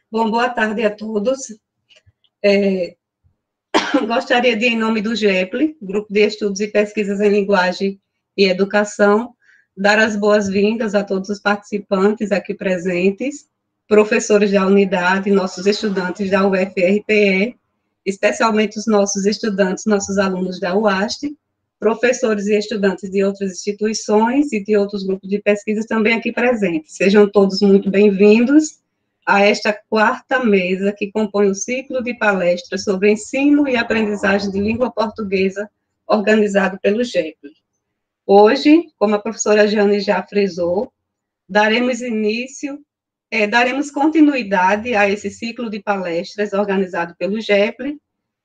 Bom, boa tarde a todos. Gostaria de, em nome do GEPLI, Grupo de Estudos e Pesquisas em Linguagem e Educação, dar as boas-vindas a todos os participantes aqui presentes, professores da unidade, nossos estudantes da UFRPE, especialmente os nossos estudantes, nossos alunos da UAST, professores e estudantes de outras instituições e de outros grupos de pesquisa também aqui presentes. Sejam todos muito bem-vindos a esta quarta mesa que compõe o ciclo de palestras sobre ensino e aprendizagem de língua portuguesa, organizado pelo GEPLI. Hoje, como a professora Jane já frisou, daremos continuidade a esse ciclo de palestras organizado pelo GEPLI,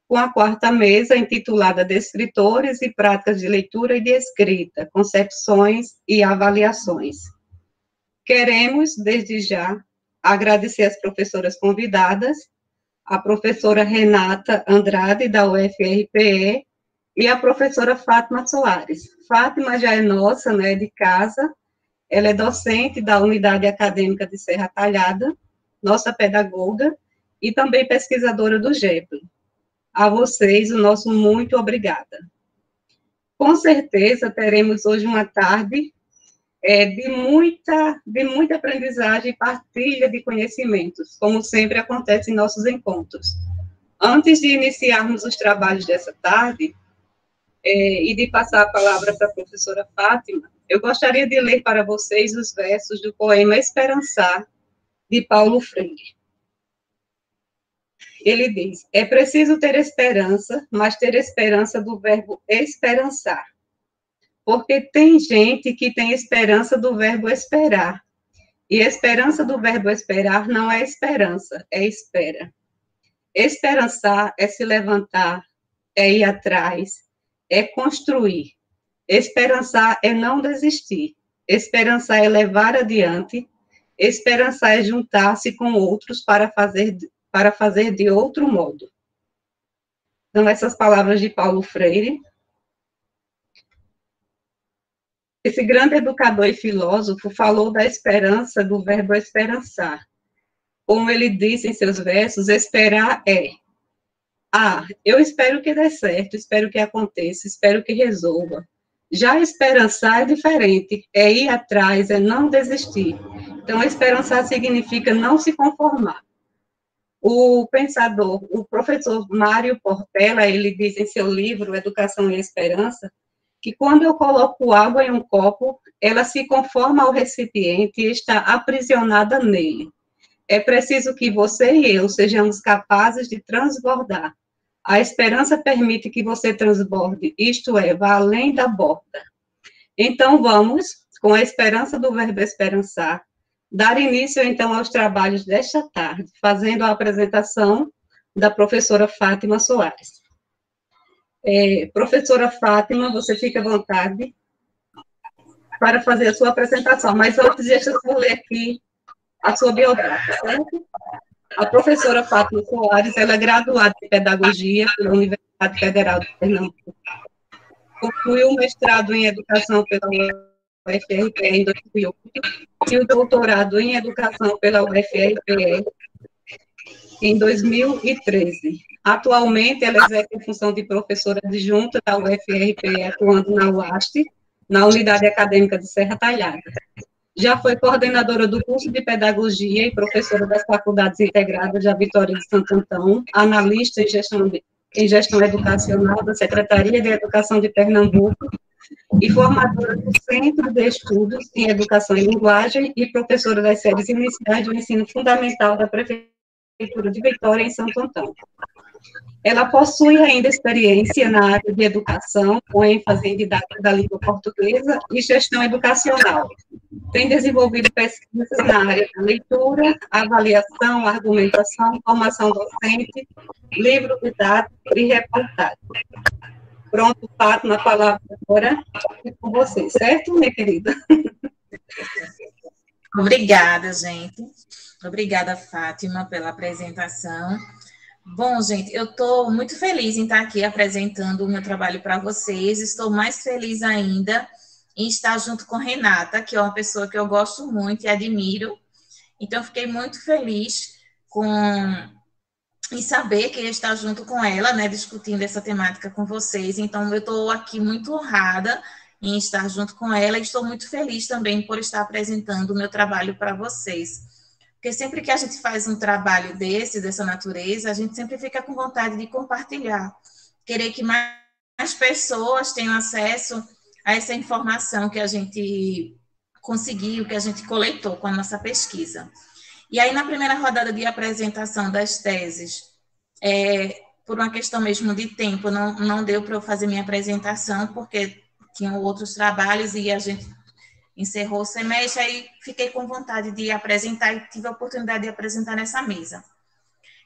com a quarta mesa intitulada Descritores e Práticas de Leitura e de Escrita, Concepções e Avaliações. Queremos, desde já, agradecer as professoras convidadas, a professora Renata Andrade, da UFRPE, e a professora Fátima Soares. Fátima já é nossa, né, de casa, ela é docente da Unidade Acadêmica de Serra Talhada, nossa pedagoga, e também pesquisadora do GEPLI. A vocês, o nosso muito obrigada. Com certeza, teremos hoje uma tarde de muita aprendizagem e partilha de conhecimentos, como sempre acontece em nossos encontros. Antes de iniciarmos os trabalhos dessa tarde, e de passar a palavra para a professora Fátima, eu gostaria de ler para vocês os versos do poema Esperançar, de Paulo Freire. Ele diz: é preciso ter esperança, mas ter esperança do verbo esperançar. Porque tem gente que tem esperança do verbo esperar. E esperança do verbo esperar não é esperança, é espera. Esperançar é se levantar, é ir atrás, é construir. Esperançar é não desistir. Esperançar é levar adiante. Esperançar é juntar-se com outros para fazer de outro modo. Então, essas palavras de Paulo Freire. Esse grande educador e filósofo falou da esperança do verbo esperançar. Como ele disse em seus versos, esperar é: eu espero que dê certo, espero que aconteça, espero que resolva. Já esperançar é diferente, é ir atrás, é não desistir. Então, esperançar significa não se conformar. O pensador, o professor Mário Portela, ele diz em seu livro Educação e Esperança, que quando eu coloco água em um copo, ela se conforma ao recipiente e está aprisionada nele. É preciso que você e eu sejamos capazes de transbordar. A esperança permite que você transborde, isto é, vá além da borda. Então, vamos, com a esperança do verbo esperançar, dar início, então, aos trabalhos desta tarde, fazendo a apresentação da professora Fátima Soares. Professora Fátima, você fica à vontade para fazer a sua apresentação, mas antes deixa eu ler aqui a sua biografia, certo? A professora Fátima Soares, ela é graduada em Pedagogia pela Universidade Federal de Pernambuco, concluiu o mestrado em Educação pela UFRPE em 2008 e o doutorado em Educação pela UFRPE em 2013. Atualmente, ela exerce a função de professora adjunta da UFRPE, atuando na UAST, na Unidade Acadêmica de Serra Talhada. Já foi coordenadora do curso de Pedagogia e professora das Faculdades Integradas da Vitória de Santo Antão, analista em gestão educacional da Secretaria de Educação de Pernambuco e formadora do Centro de Estudos em Educação e Linguagem e professora das séries iniciais do ensino fundamental da Prefeitura de Vitória, em Santo Antão. Ela possui ainda experiência na área de educação, com ênfase em didática da língua portuguesa e gestão educacional. Tem desenvolvido pesquisas na área da leitura, avaliação, argumentação, formação docente, livro didático e reportagem. Pronto, Fátima, a palavra agora é com você, certo, minha querida? Obrigada, gente. Obrigada, Fátima, pela apresentação. Bom, gente, eu estou muito feliz em estar aqui apresentando o meu trabalho para vocês. Estou mais feliz ainda em estar junto com Renata, que é uma pessoa que eu gosto muito e admiro. Então, fiquei muito feliz e saber que eu estar junto com ela, né, discutindo essa temática com vocês. Então, eu estou aqui muito honrada em estar junto com ela e estou muito feliz também por estar apresentando o meu trabalho para vocês. Porque sempre que a gente faz um trabalho dessa natureza, a gente sempre fica com vontade de compartilhar, querer que mais pessoas tenham acesso a essa informação que a gente conseguiu, que a gente coletou com a nossa pesquisa. E aí, na primeira rodada de apresentação das teses, por uma questão mesmo de tempo, não deu para eu fazer minha apresentação, porque tinham outros trabalhos e a gente encerrou o semestre, aí fiquei com vontade de apresentar e tive a oportunidade de apresentar nessa mesa.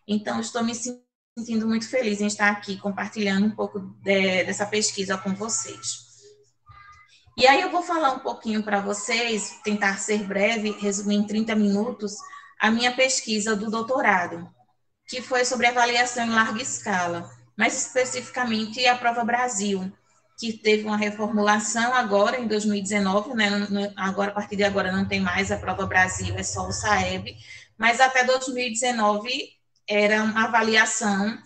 Então, estou me sentindo muito feliz em estar aqui compartilhando um pouco dessa pesquisa com vocês. E aí eu vou falar um pouquinho para vocês, tentar ser breve, resumir em 30 minutos, a minha pesquisa do doutorado, que foi sobre avaliação em larga escala, mais especificamente a Prova Brasil, que teve uma reformulação agora em 2019, né? Agora, a partir de agora não tem mais a Prova Brasil, é só o SAEB, mas até 2019 era uma avaliação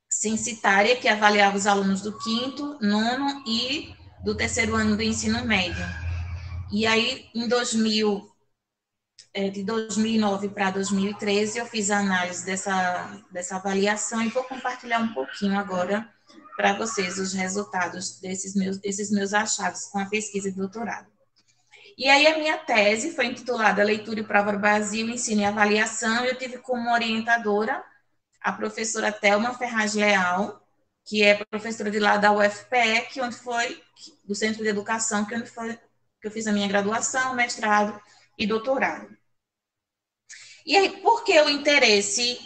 censitária que avaliava os alunos do 5º, 9º e do 3º ano do ensino médio. E aí, de 2009 para 2013, eu fiz a análise dessa avaliação e vou compartilhar um pouquinho agora para vocês os resultados desses meus achados com a pesquisa de doutorado. E aí a minha tese foi intitulada Leitura e Prova Brasil, Ensino e Avaliação, e eu tive como orientadora a professora Thelma Ferraz Leal, que é professora de lá da UFPE, do Centro de Educação, que eu fiz a minha graduação, mestrado e doutorado. E aí, por que o interesse?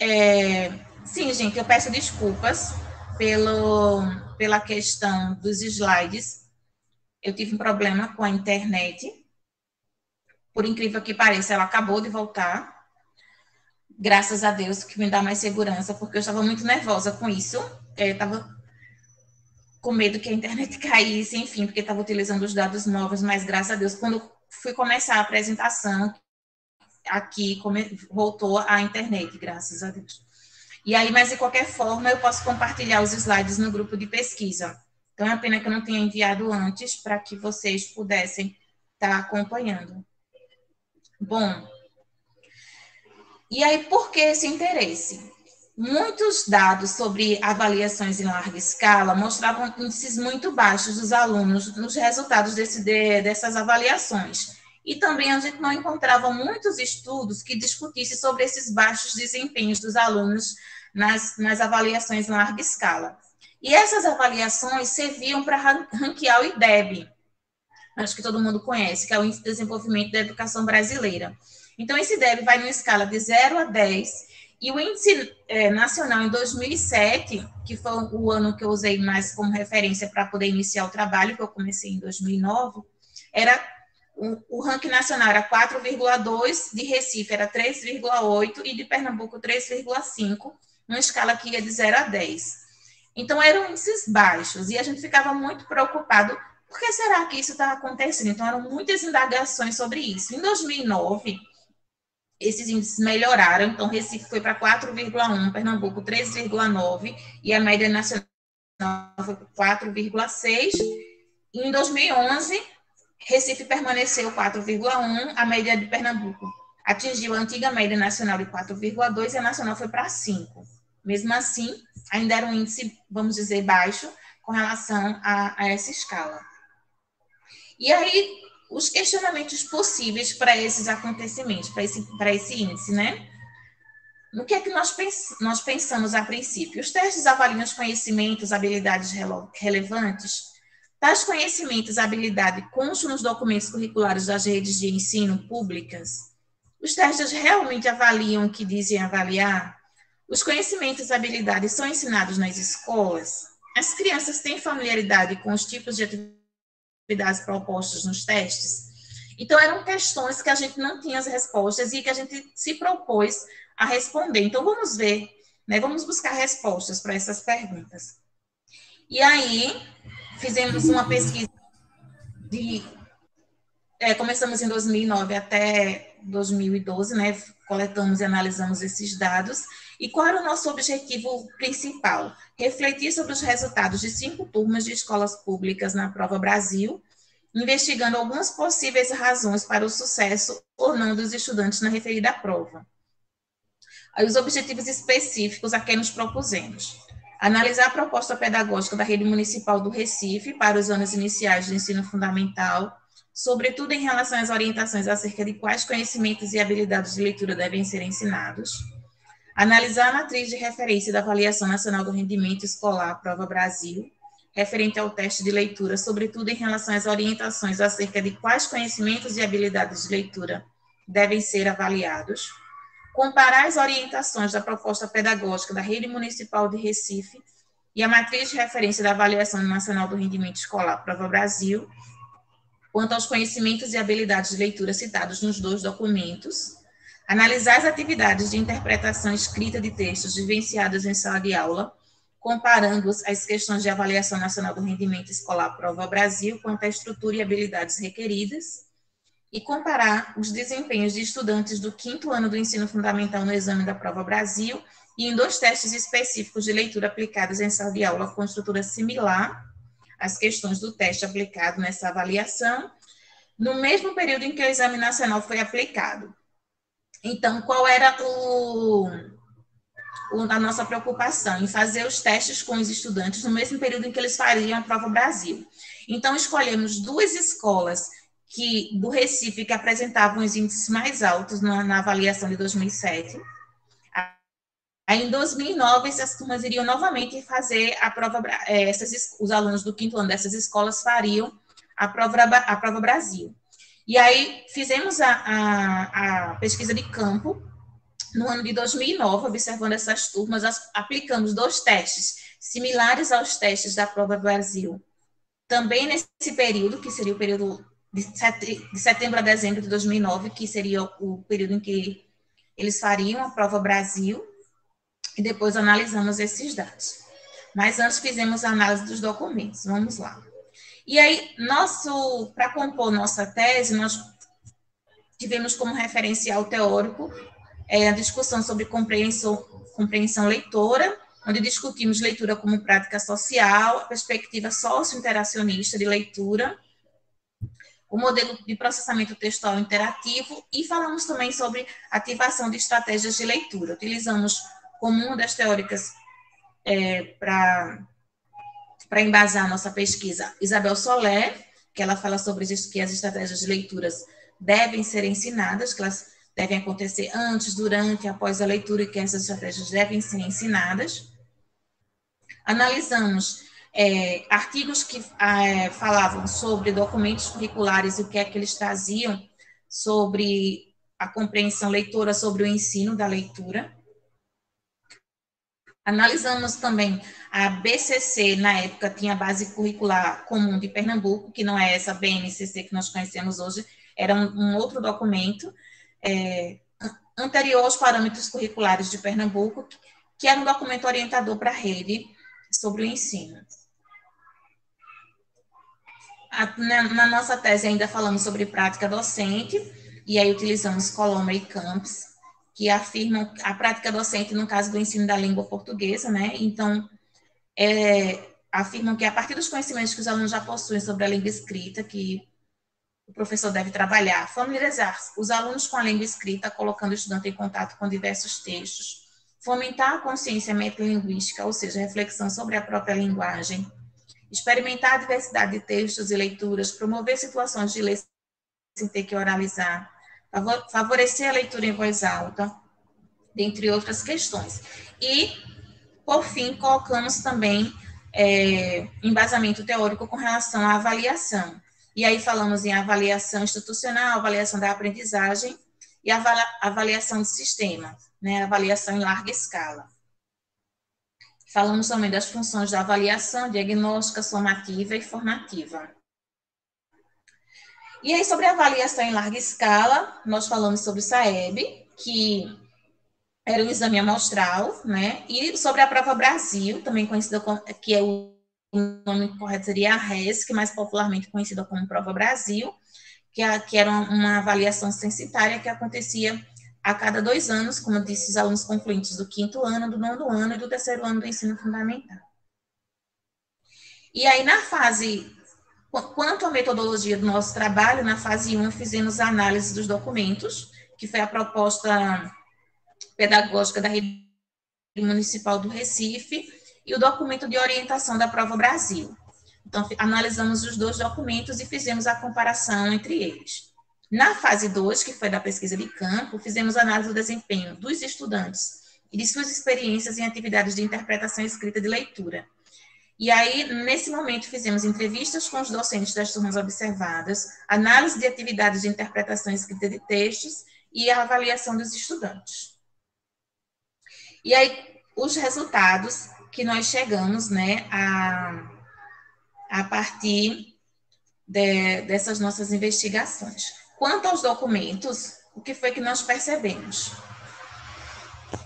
Sim, gente, eu peço desculpas pela questão dos slides. Eu tive um problema com a internet. Por incrível que pareça, ela acabou de voltar. Graças a Deus, que me dá mais segurança, porque eu estava muito nervosa com isso. Estava com medo que a internet caísse, enfim, porque estava utilizando os dados móveis, mas graças a Deus, quando fui começar a apresentação, aqui voltou a internet, graças a Deus. E aí, mas de qualquer forma, eu posso compartilhar os slides no grupo de pesquisa. Então, é uma pena que eu não tenha enviado antes, para que vocês pudessem estar acompanhando. Bom, e aí, por que esse interesse? Muitos dados sobre avaliações em larga escala mostravam índices muito baixos dos alunos nos resultados dessas avaliações. E também a gente não encontrava muitos estudos que discutissem sobre esses baixos desempenhos dos alunos nas avaliações em larga escala. E essas avaliações serviam para ranquear o IDEB, acho que todo mundo conhece, que é o Índice de Desenvolvimento da Educação Brasileira. Então, esse IDEB vai numa escala de 0 a 10, e o Índice Nacional em 2007, que foi o ano que eu usei mais como referência para poder iniciar o trabalho, que eu comecei em 2009, o ranking nacional era 4,2, de Recife era 3,8 e de Pernambuco 3,5, numa escala que ia de 0 a 10. Então, eram índices baixos, e a gente ficava muito preocupado, por que será que isso está acontecendo? Então, eram muitas indagações sobre isso. Em 2009, esses índices melhoraram, então, Recife foi para 4,1, Pernambuco 3,9, e a média nacional foi 4,6, e em 2011, Recife permaneceu 4,1, a média de Pernambuco atingiu a antiga média nacional de 4,2 e a nacional foi para 5. Mesmo assim, ainda era um índice, vamos dizer, baixo com relação a essa escala. E aí, os questionamentos possíveis para esses acontecimentos, para esse índice, né? No que é que nós pensamos a princípio? Os testes avaliam os conhecimentos, habilidades relevantes. Tais conhecimentos e habilidade constam nos documentos curriculares das redes de ensino públicas? Os testes realmente avaliam o que dizem avaliar? Os conhecimentos e habilidades são ensinados nas escolas? As crianças têm familiaridade com os tipos de atividades propostas nos testes? Então, eram questões que a gente não tinha as respostas e que a gente se propôs a responder. Então, vamos ver, né? Vamos buscar respostas para essas perguntas. E aí, fizemos uma pesquisa começamos em 2009 até 2012, né? Coletamos e analisamos esses dados. E qual era o nosso objetivo principal? Refletir sobre os resultados de 5 turmas de escolas públicas na Prova Brasil, investigando algumas possíveis razões para o sucesso ou não dos estudantes na referida prova. Aí, os objetivos específicos a que nos propusemos: analisar a proposta pedagógica da Rede Municipal do Recife para os anos iniciais do ensino fundamental, sobretudo em relação às orientações acerca de quais conhecimentos e habilidades de leitura devem ser ensinados. Analisar a matriz de referência da Avaliação Nacional do Rendimento Escolar, Prova Brasil, referente ao teste de leitura, sobretudo em relação às orientações acerca de quais conhecimentos e habilidades de leitura devem ser avaliados. Comparar as orientações da proposta pedagógica da Rede Municipal de Recife e a matriz de referência da Avaliação Nacional do Rendimento Escolar, Prova Brasil, quanto aos conhecimentos e habilidades de leitura citados nos 2 documentos. Analisar as atividades de interpretação escrita de textos vivenciadas em sala de aula, comparando-os às questões de Avaliação Nacional do Rendimento Escolar, Prova Brasil, quanto à estrutura e habilidades requeridas, e comparar os desempenhos de estudantes do 5º ano do ensino fundamental no exame da Prova Brasil e em 2 testes específicos de leitura aplicados em sala de aula com estrutura similar às questões do teste aplicado nessa avaliação, no mesmo período em que o exame nacional foi aplicado. Então, qual era a nossa preocupação? Em fazer os testes com os estudantes no mesmo período em que eles fariam a Prova Brasil. Então, escolhemos 2 escolas do Recife que apresentavam os índices mais altos na avaliação de 2007. Aí, em 2009, essas turmas iriam novamente fazer a prova, os alunos do 5º ano dessas escolas fariam a Prova Brasil. E aí, fizemos a pesquisa de campo no ano de 2009, observando essas turmas, aplicamos 2 testes similares aos testes da Prova Brasil, também nesse período, que seria o período de setembro a dezembro de 2009, que seria o período em que eles fariam a Prova Brasil, e depois analisamos esses dados. Mas antes fizemos a análise dos documentos. Vamos lá. E aí, para compor nossa tese, nós tivemos como referencial teórico a discussão sobre compreensão leitora, onde discutimos leitura como prática social, a perspectiva socio-interacionista de leitura, o modelo de processamento textual interativo, e falamos também sobre ativação de estratégias de leitura. Utilizamos como uma das teóricas para embasar a nossa pesquisa, Isabel Soler, que ela fala sobre que as estratégias de leituras devem ser ensinadas, que elas devem acontecer antes, durante e após a leitura, e que essas estratégias devem ser ensinadas. Analisamos artigos que falavam sobre documentos curriculares e o que é que eles traziam sobre a compreensão leitora, sobre o ensino da leitura. Analisamos também a BCC, na época tinha a Base Curricular Comum de Pernambuco, que não é essa BNCC que nós conhecemos hoje, era um outro documento, anterior aos parâmetros curriculares de Pernambuco, que era um documento orientador para a rede sobre o ensino. Na nossa tese ainda falamos sobre prática docente, e aí utilizamos Coloma e Campos, que afirmam a prática docente no caso do ensino da língua portuguesa, né? Então, afirmam que a partir dos conhecimentos que os alunos já possuem sobre a língua escrita, que o professor deve trabalhar, familiarizar os alunos com a língua escrita, colocando o estudante em contato com diversos textos, fomentar a consciência metalinguística, ou seja, reflexão sobre a própria linguagem, experimentar a diversidade de textos e leituras, promover situações de ler sem ter que oralizar, favorecer a leitura em voz alta, dentre outras questões. E, por fim, colocamos também embasamento teórico com relação à avaliação. E aí falamos em avaliação institucional, avaliação da aprendizagem e avaliação de sistema, né, avaliação em larga escala. Falamos também das funções da avaliação, diagnóstica, somativa e formativa. E aí, sobre a avaliação em larga escala, nós falamos sobre o SAEB, que era um exame amostral, né? E sobre a Prova Brasil, também conhecida como, que é o nome correto seria a RES, que mais popularmente conhecida como Prova Brasil, que era uma avaliação censitária que acontecia a cada 2 anos, como eu disse, os alunos concluintes do 5º ano, do 9º ano e do 3º ano do ensino fundamental. E aí, na fase, quanto à metodologia do nosso trabalho, na fase 1, fizemos a análise dos documentos, que foi a proposta pedagógica da Rede Municipal do Recife e o documento de orientação da Prova Brasil. Então, analisamos os 2 documentos e fizemos a comparação entre eles. Na fase 2, que foi da pesquisa de campo, fizemos análise do desempenho dos estudantes e de suas experiências em atividades de interpretação e escrita de leitura. E aí, nesse momento, fizemos entrevistas com os docentes das turmas observadas, análise de atividades de interpretação e escrita de textos e a avaliação dos estudantes. E aí, os resultados que nós chegamos, né, a partir dessas nossas investigações. Quanto aos documentos, o que foi que nós percebemos?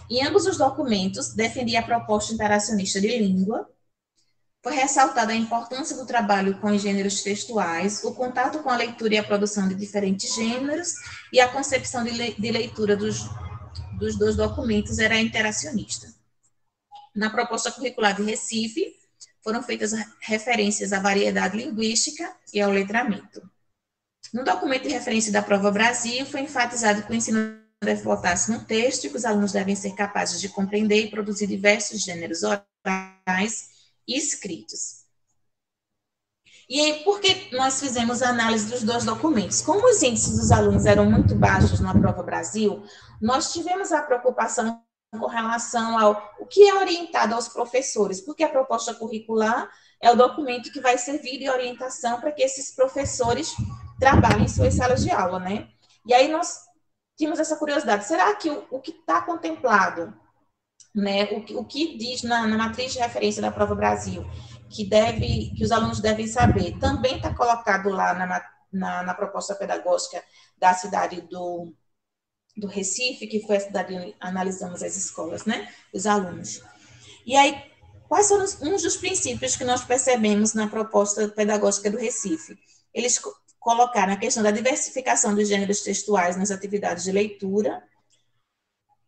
Em ambos os documentos, defendia a proposta interacionista de língua, foi ressaltada a importância do trabalho com os gêneros textuais, o contato com a leitura e a produção de diferentes gêneros, e a concepção de leitura dos 2 documentos era interacionista. Na proposta curricular de Recife, foram feitas referências à variedade linguística e ao letramento. No documento de referência da Prova Brasil, foi enfatizado que o ensino deve voltar-se no texto e que os alunos devem ser capazes de compreender e produzir diversos gêneros orais e escritos. E aí, por que nós fizemos a análise dos 2 documentos? Como os índices dos alunos eram muito baixos na Prova Brasil, nós tivemos a preocupação com relação ao o que é orientado aos professores, porque a proposta curricular é o documento que vai servir de orientação para que esses professores trabalhem em suas salas de aula, né? E aí nós tínhamos essa curiosidade, será que o que está contemplado, né, o que diz na matriz de referência da Prova Brasil, que os alunos devem saber, também está colocado lá na proposta pedagógica da cidade do Recife, que foi a cidade onde analisamos as escolas, né, os alunos. E aí, quais foram uns dos princípios que nós percebemos na proposta pedagógica do Recife? Eles colocaram a questão da diversificação dos gêneros textuais nas atividades de leitura,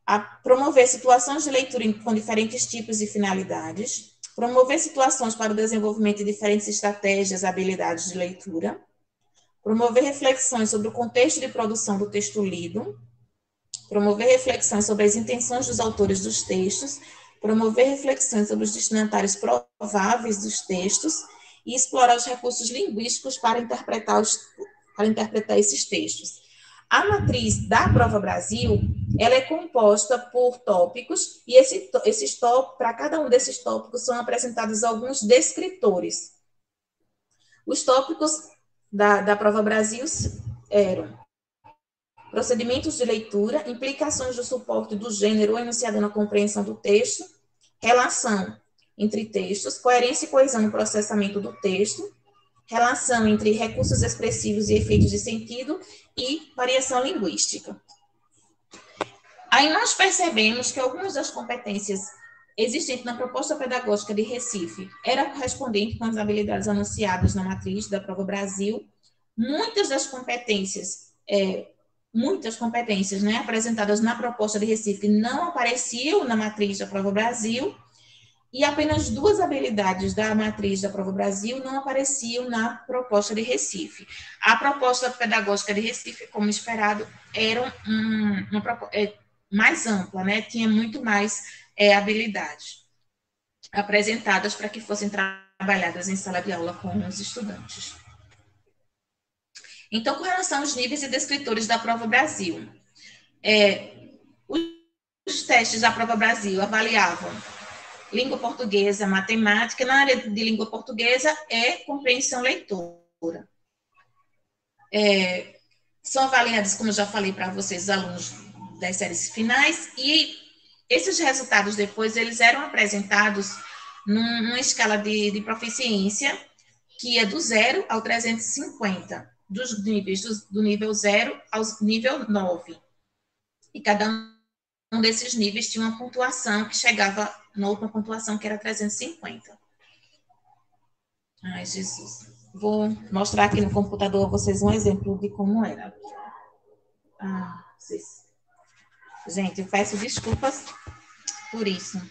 a promover situações de leitura com diferentes tipos e finalidades, promover situações para o desenvolvimento de diferentes estratégias e habilidades de leitura, promover reflexões sobre o contexto de produção do texto lido, promover reflexões sobre as intenções dos autores dos textos, promover reflexões sobre os destinatários prováveis dos textos e explorar os recursos linguísticos para interpretar esses textos. A matriz da Prova Brasil, ela é composta por tópicos, e para cada um desses tópicos são apresentados alguns descritores. Os tópicos da Prova Brasil eram procedimentos de leitura, implicações do suporte do gênero ou enunciado na compreensão do texto, relação entre textos, coerência e coesão no processamento do texto, relação entre recursos expressivos e efeitos de sentido e variação linguística. Aí nós percebemos que algumas das competências existentes na proposta pedagógica de Recife era correspondente com as habilidades anunciadas na matriz da Prova Brasil. Muitas competências, né, apresentadas na proposta de Recife não apareciam na matriz da Prova Brasil, e apenas 2 habilidades da matriz da Prova Brasil não apareciam na proposta de Recife. A proposta pedagógica de Recife, como esperado, era mais ampla, né? Tinha muito mais habilidades apresentadas para que fossem trabalhadas em sala de aula com os estudantes. Então, com relação aos níveis e descritores da Prova Brasil, os testes da Prova Brasil avaliavam língua portuguesa, matemática. Na área de língua portuguesa é compreensão leitora. São avaliados, como eu já falei para vocês, os alunos das séries finais, e esses resultados depois eles eram apresentados numa escala de proficiência que é do 0 ao 350, dos níveis do nível 0 ao nível 9. E cada um desses níveis tinha uma pontuação que chegava na última pontuação, que era 350. Ai, Jesus. Vou mostrar aqui no computador a vocês um exemplo de como era. Vocês... Gente, eu peço desculpas por isso.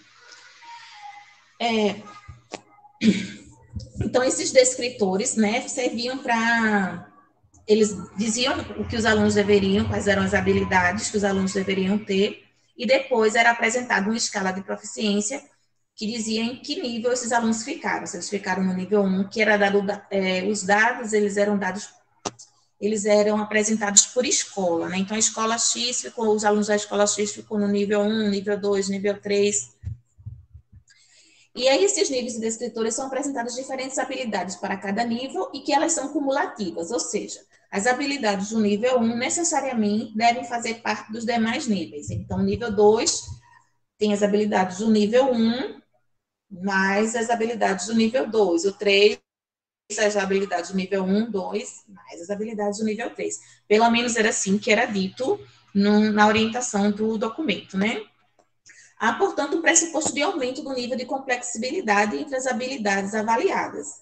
Então, esses descritores, né, serviam para... Eles diziam o que os alunos deveriam, quais eram as habilidades que os alunos deveriam ter, e depois era apresentada uma escala de proficiência que dizia em que nível esses alunos ficaram. Se eles ficaram no nível 1, que era dado, os dados, eles eram apresentados por escola, né? Então, a escola X ficou, os alunos da escola X ficou no nível 1, nível 2, nível 3. E aí, esses níveis de descritores são apresentadas diferentes habilidades para cada nível e que elas são cumulativas, ou seja, as habilidades do nível 1 necessariamente devem fazer parte dos demais níveis. Então, o nível 2 tem as habilidades do nível 1, mais as habilidades do nível 2. O 3, as habilidades do nível 1, 2, mais as habilidades do nível 3. Pelo menos era assim que era dito na orientação do documento, né? Há, portanto, um pressuposto de aumento do nível de complexibilidade entre as habilidades avaliadas.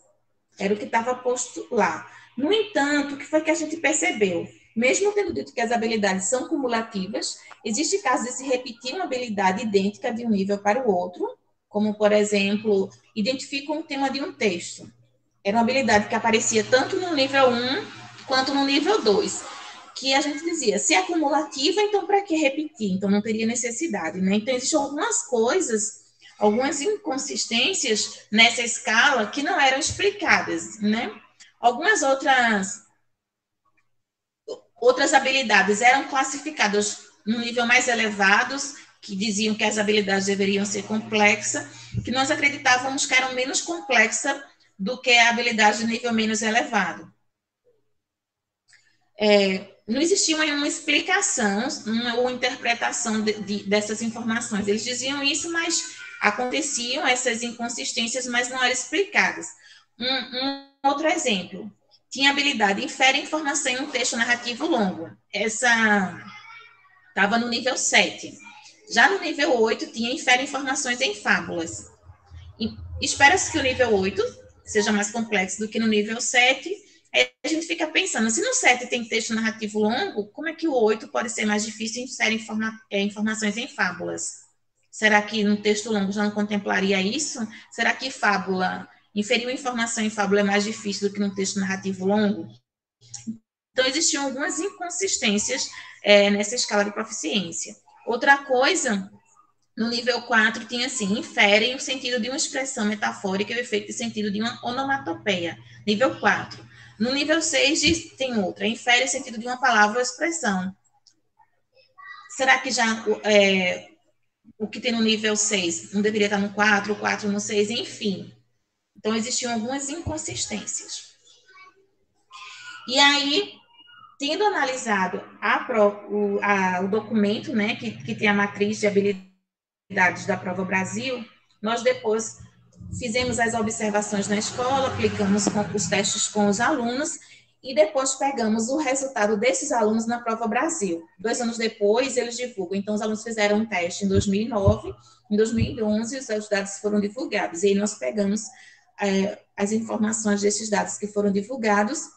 Era o que estava posto lá. No entanto, o que foi que a gente percebeu? Mesmo tendo dito que as habilidades são cumulativas, existe casos de se repetir uma habilidade idêntica de um nível para o outro, como, por exemplo, identifica um tema de um texto. Era uma habilidade que aparecia tanto no nível 1 quanto no nível 2. Que a gente dizia, se é acumulativa, então para que repetir? Então não teria necessidade, né? Então existem algumas coisas, algumas inconsistências nessa escala que não eram explicadas, né? Algumas outras habilidades eram classificadas no nível mais elevados, que diziam que as habilidades deveriam ser complexas, que nós acreditávamos que eram menos complexas do que a habilidade de nível menos elevado. Não existia uma explicação ou interpretação dessas informações. Eles diziam isso, mas aconteciam essas inconsistências, mas não eram explicadas. Um outro exemplo. Tinha habilidade, infere informação em um texto narrativo longo. Essa estava no nível 7. Já no nível 8, tinha infere informações em fábulas. Espera-se que o nível 8 seja mais complexo do que no nível 7. Aí a gente fica pensando, se no 7 tem texto narrativo longo, como é que o 8 pode ser mais difícil em inserir informações em fábulas? Será que no texto longo já não contemplaria isso? Será que inferir uma informação em fábula é mais difícil do que no texto narrativo longo? Então, existiam algumas inconsistências nessa escala de proficiência. Outra coisa, no nível 4, tinha assim, inferem o sentido de uma expressão metafórica e o efeito de sentido de uma onomatopeia. Nível 4. No nível 6, tem outra, infere o sentido de uma palavra ou expressão. Será que já o que tem no nível 6 não deveria estar no 4, o 4 no 6, enfim. Então, existiam algumas inconsistências. E aí, tendo analisado o documento, né, que tem a matriz de habilidades da Prova Brasil, nós depois fizemos as observações na escola, aplicamos os testes com os alunos e depois pegamos o resultado desses alunos na Prova Brasil. 2 anos depois, eles divulgam. Então, os alunos fizeram um teste em 2009, em 2011, os dados foram divulgados. E aí nós pegamos as informações desses dados que foram divulgados.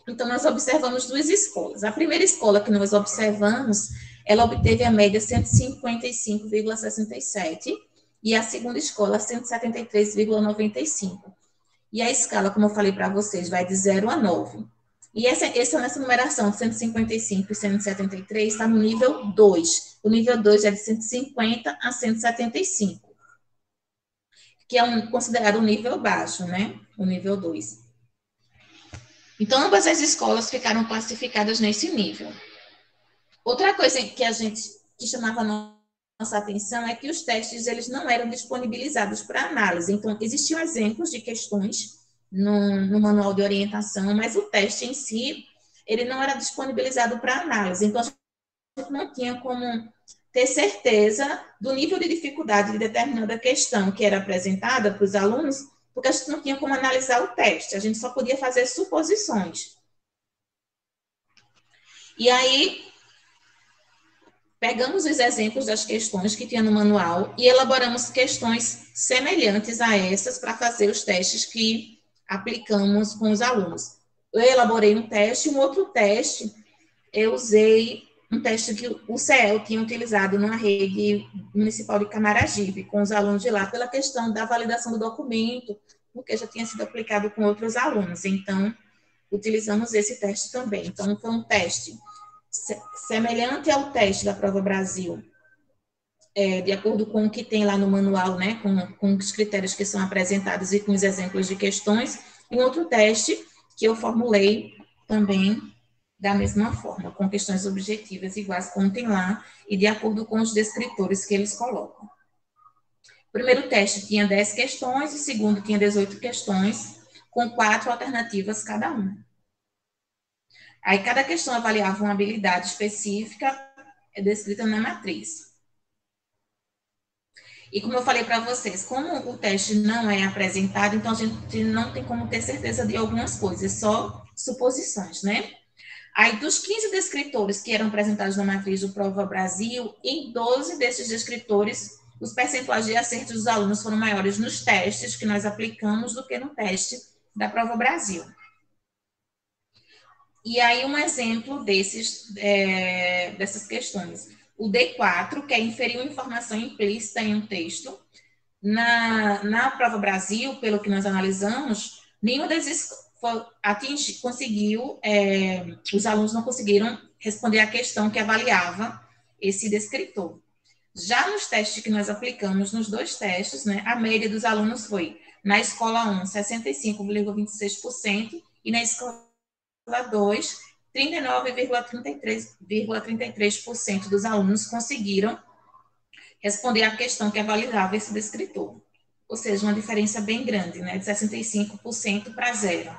Então, nós observamos 2 escolas. A primeira escola que nós observamos, ela obteve a média 155,67 e a segunda escola 173,95. E a escala, como eu falei para vocês, vai de 0 a 9. E nessa numeração de 155 e 173 está no nível 2. O nível 2 é de 150 a 175, que é considerado um nível baixo, né? O nível 2. Então, ambas as escolas ficaram classificadas nesse nível. Outra coisa que chamava nossa atenção é que os testes eles não eram disponibilizados para análise. Então, existiam exemplos de questões no manual de orientação, mas o teste em si, ele não era disponibilizado para análise. Então, a gente não tinha como ter certeza do nível de dificuldade de determinada questão que era apresentada para os alunos, porque a gente não tinha como analisar o teste, a gente só podia fazer suposições. E aí, pegamos os exemplos das questões que tinha no manual e elaboramos questões semelhantes a essas para fazer os testes que aplicamos com os alunos. Eu elaborei um teste, um outro teste, eu usei um teste que o CEL tinha utilizado numa rede municipal de Camaragibe, com os alunos de lá, pela questão da validação do documento, porque já tinha sido aplicado com outros alunos. Então, utilizamos esse teste também. Então, foi um teste semelhante ao teste da Prova Brasil, de acordo com o que tem lá no manual, né, com os critérios que são apresentados e com os exemplos de questões, e um outro teste que eu formulei também da mesma forma, com questões objetivas iguais como tem lá, e de acordo com os descritores que eles colocam. O primeiro teste tinha 10 questões, o segundo tinha 18 questões, com 4 alternativas cada uma. Aí, cada questão avaliava uma habilidade específica descrita na matriz. E como eu falei para vocês, como o teste não é apresentado, então a gente não tem como ter certeza de algumas coisas, só suposições, né? Aí, dos 15 descritores que eram apresentados na matriz do Prova Brasil, em 12 desses descritores, os percentuais de acertos dos alunos foram maiores nos testes que nós aplicamos do que no teste da Prova Brasil. E aí, um exemplo dessas questões. O D4, que é inferir uma informação implícita em um texto. Na Prova Brasil, pelo que nós analisamos, nenhum desses conseguiu, os alunos não conseguiram responder a questão que avaliava esse descritor. Já nos testes que nós aplicamos, nos 2 testes, né, a média dos alunos foi, na escola 1, 65,26%, e na escola 2, 39,33% dos alunos conseguiram responder a questão que avaliava esse descritor. Ou seja, uma diferença bem grande, né, de 65% para 0%.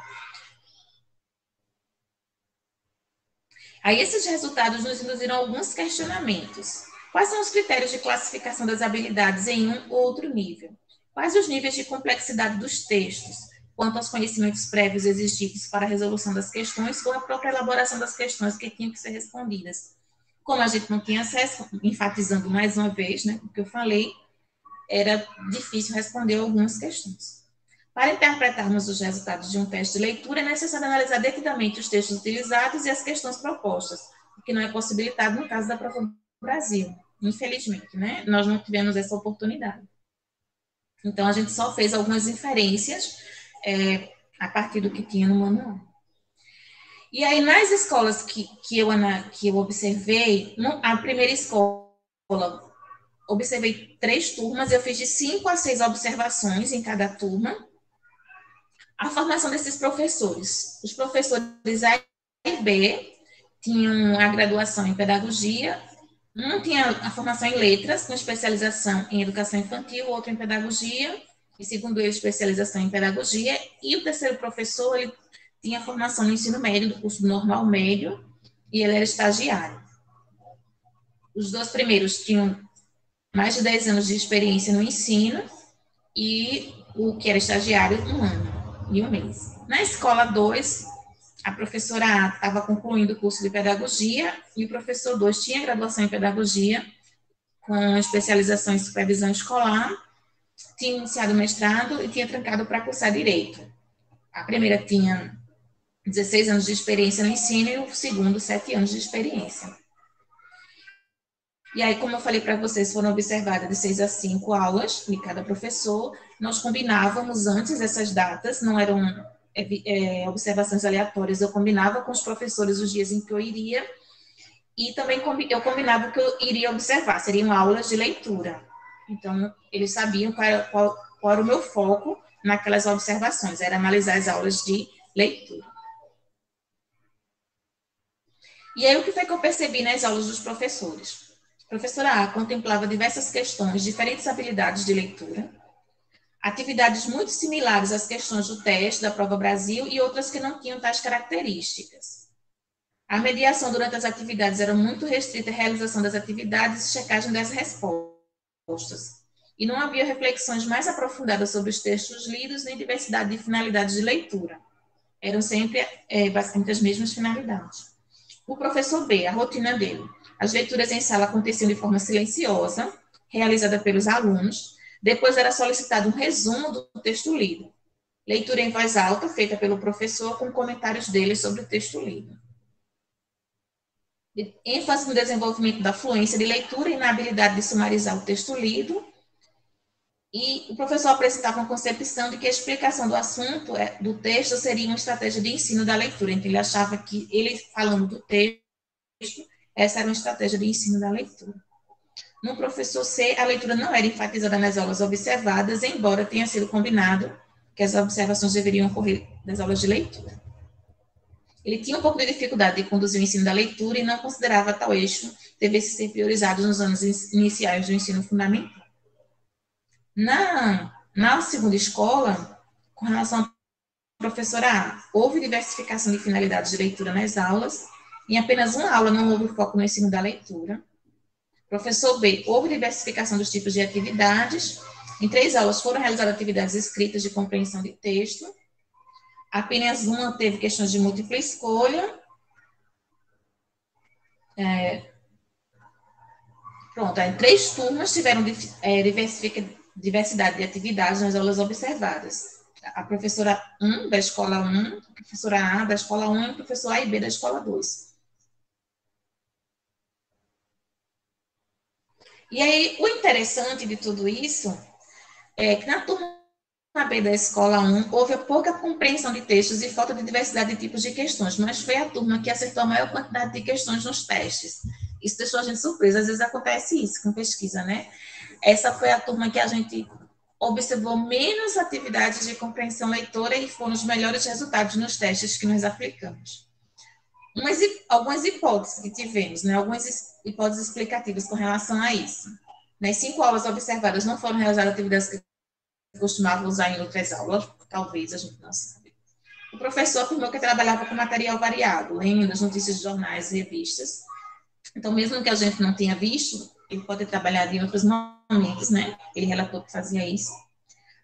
Aí, esses resultados nos induziram a alguns questionamentos. Quais são os critérios de classificação das habilidades em um ou outro nível? Quais os níveis de complexidade dos textos, quanto aos conhecimentos prévios exigidos para a resolução das questões ou a própria elaboração das questões que tinham que ser respondidas? Como a gente não tinha acesso, enfatizando mais uma vez, né, o que eu falei, era difícil responder algumas questões. Para interpretarmos os resultados de um teste de leitura, é necessário analisar devidamente os textos utilizados e as questões propostas, o que não é possibilitado no caso da Prova Brasil, infelizmente, né? Nós não tivemos essa oportunidade. Então, a gente só fez algumas inferências a partir do que tinha no manual. E aí, nas escolas que eu observei, a primeira escola, observei 3 turmas, eu fiz de 5 a 6 observações em cada turma. A formação desses professores. Os professores A e B tinham a graduação em pedagogia, um tinha a formação em letras, com especialização em educação infantil, outro em pedagogia, e segundo ele, especialização em pedagogia, e o terceiro professor, ele tinha a formação no ensino médio, do curso normal médio, e ele era estagiário. Os 2 primeiros tinham mais de 10 anos de experiência no ensino, e o que era estagiário, 1 ano e 1 mês. Na escola 2, a professora A estava concluindo o curso de pedagogia e o professor 2 tinha graduação em pedagogia, com especialização em supervisão escolar, tinha iniciado o mestrado e tinha trancado para cursar direito. A primeira tinha 16 anos de experiência no ensino e o segundo, 7 anos de experiência. E aí, como eu falei para vocês, foram observadas de 6 a 5 aulas de cada professor. Nós combinávamos antes essas datas, não eram observações aleatórias, eu combinava com os professores os dias em que eu iria, e também eu combinava o que eu iria observar, seriam aulas de leitura. Então, eles sabiam qual era o meu foco naquelas observações, era analisar as aulas de leitura. E aí, o que foi que eu percebi nas aulas dos professores? A professora A contemplava diversas questões, diferentes habilidades de leitura, atividades muito similares às questões do teste da Prova Brasil e outras que não tinham tais características. A mediação durante as atividades era muito restrita à realização das atividades e checagem das respostas. E não havia reflexões mais aprofundadas sobre os textos lidos nem diversidade de finalidades de leitura. Eram sempre basicamente as mesmas finalidades. O professor B, a rotina dele. As leituras em sala aconteciam de forma silenciosa, realizada pelos alunos. Depois era solicitado um resumo do texto lido. leitura em voz alta, feita pelo professor, com comentários dele sobre o texto lido. ênfase no desenvolvimento da fluência de leitura e na habilidade de sumarizar o texto lido. E o professor apresentava uma concepção de que a explicação do assunto do texto seria uma estratégia de ensino da leitura. Então, ele achava que, ele falando do texto, essa era uma estratégia de ensino da leitura. No professor C, a leitura não era enfatizada nas aulas observadas, embora tenha sido combinado que as observações deveriam ocorrer nas aulas de leitura. Ele tinha um pouco de dificuldade de conduzir o ensino da leitura e não considerava tal eixo devesse ser priorizado nos anos iniciais do ensino fundamental. Na segunda escola, com relação à professora A, houve diversificação de finalidades de leitura nas aulas. Em apenas uma aula não houve foco no ensino da leitura. Professor B, houve diversificação dos tipos de atividades. Em 3 aulas foram realizadas atividades escritas de compreensão de texto. Apenas uma teve questões de múltipla escolha. Em 3 turmas tiveram diversidade de atividades nas aulas observadas. A professora 1 da escola 1, a professora A da escola 1 e o professor A e B da escola 2. E aí, o interessante de tudo isso é que na turma B da escola 1 houve pouca compreensão de textos e falta de diversidade de tipos de questões, mas foi a turma que acertou a maior quantidade de questões nos testes. Isso deixou a gente surpresa, às vezes acontece isso com pesquisa, né? Essa foi a turma que a gente observou menos atividades de compreensão leitora e foram os melhores resultados nos testes que nós aplicamos. Algumas hipóteses que tivemos, né? Algumas hipóteses explicativas com relação a isso. Nas 5 aulas observadas não foram realizadas atividades que costumavam usar em outras aulas, talvez, a gente não sabe. O professor afirmou que trabalhava com material variado, lendo as notícias de jornais e revistas. Então, mesmo que a gente não tenha visto, ele pode ter trabalhado em outros momentos, né? Ele relatou que fazia isso.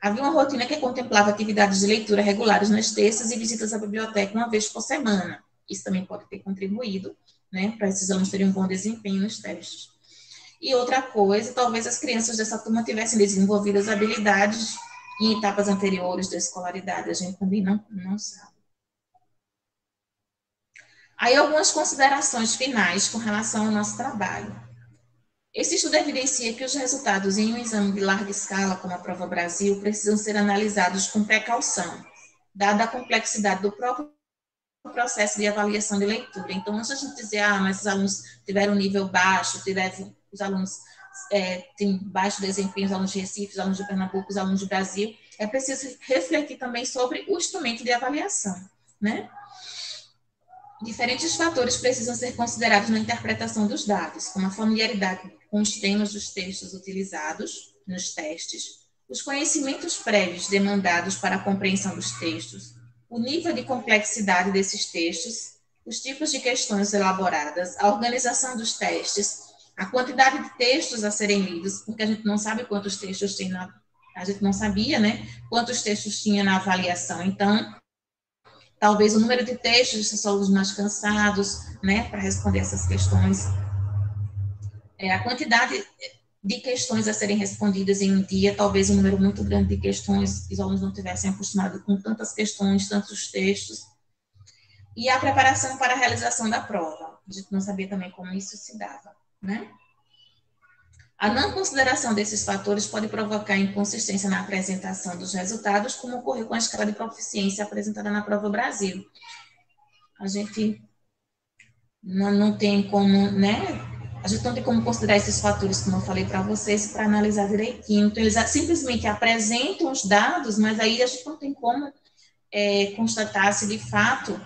Havia uma rotina que contemplava atividades de leitura regulares nas terças e visitas à biblioteca uma vez por semana. Isso também pode ter contribuído, né, para esses alunos terem um bom desempenho nos testes. E outra coisa, talvez as crianças dessa turma tivessem desenvolvido as habilidades em etapas anteriores da escolaridade, a gente também não sabe. Aí algumas considerações finais com relação ao nosso trabalho. Esse estudo evidencia que os resultados em um exame de larga escala, como a Prova Brasil, precisam ser analisados com precaução, dada a complexidade do próprio processo de avaliação de leitura. Então, antes de a gente dizer, mas os alunos tiveram um nível baixo, os alunos têm baixo desempenho, os alunos de Recife, os alunos de Pernambuco, os alunos do Brasil, é preciso refletir também sobre o instrumento de avaliação, né? Diferentes fatores precisam ser considerados na interpretação dos dados, como a familiaridade com os temas dos textos utilizados nos testes, os conhecimentos prévios demandados para a compreensão dos textos, o nível de complexidade desses textos, os tipos de questões elaboradas, a organização dos testes, a quantidade de textos a serem lidos, porque a gente não sabe quantos textos tem a gente não sabia, né, quantos textos tinha na avaliação. Então, talvez o número de textos de alunos mais cansados, né, para responder essas questões. A quantidade de questões a serem respondidas em um dia, talvez um número muito grande de questões, os alunos não tivessem acostumado com tantas questões, tantos textos. E a preparação para a realização da prova. A gente não sabia também como isso se dava, né? A não consideração desses fatores pode provocar inconsistência na apresentação dos resultados, como ocorreu com a escala de proficiência apresentada na Prova Brasil. A gente não tem como, né? A gente não tem como considerar esses fatores, como eu falei para vocês, para analisar direitinho. Então, eles simplesmente apresentam os dados, mas aí a gente não tem como constatar se, de fato,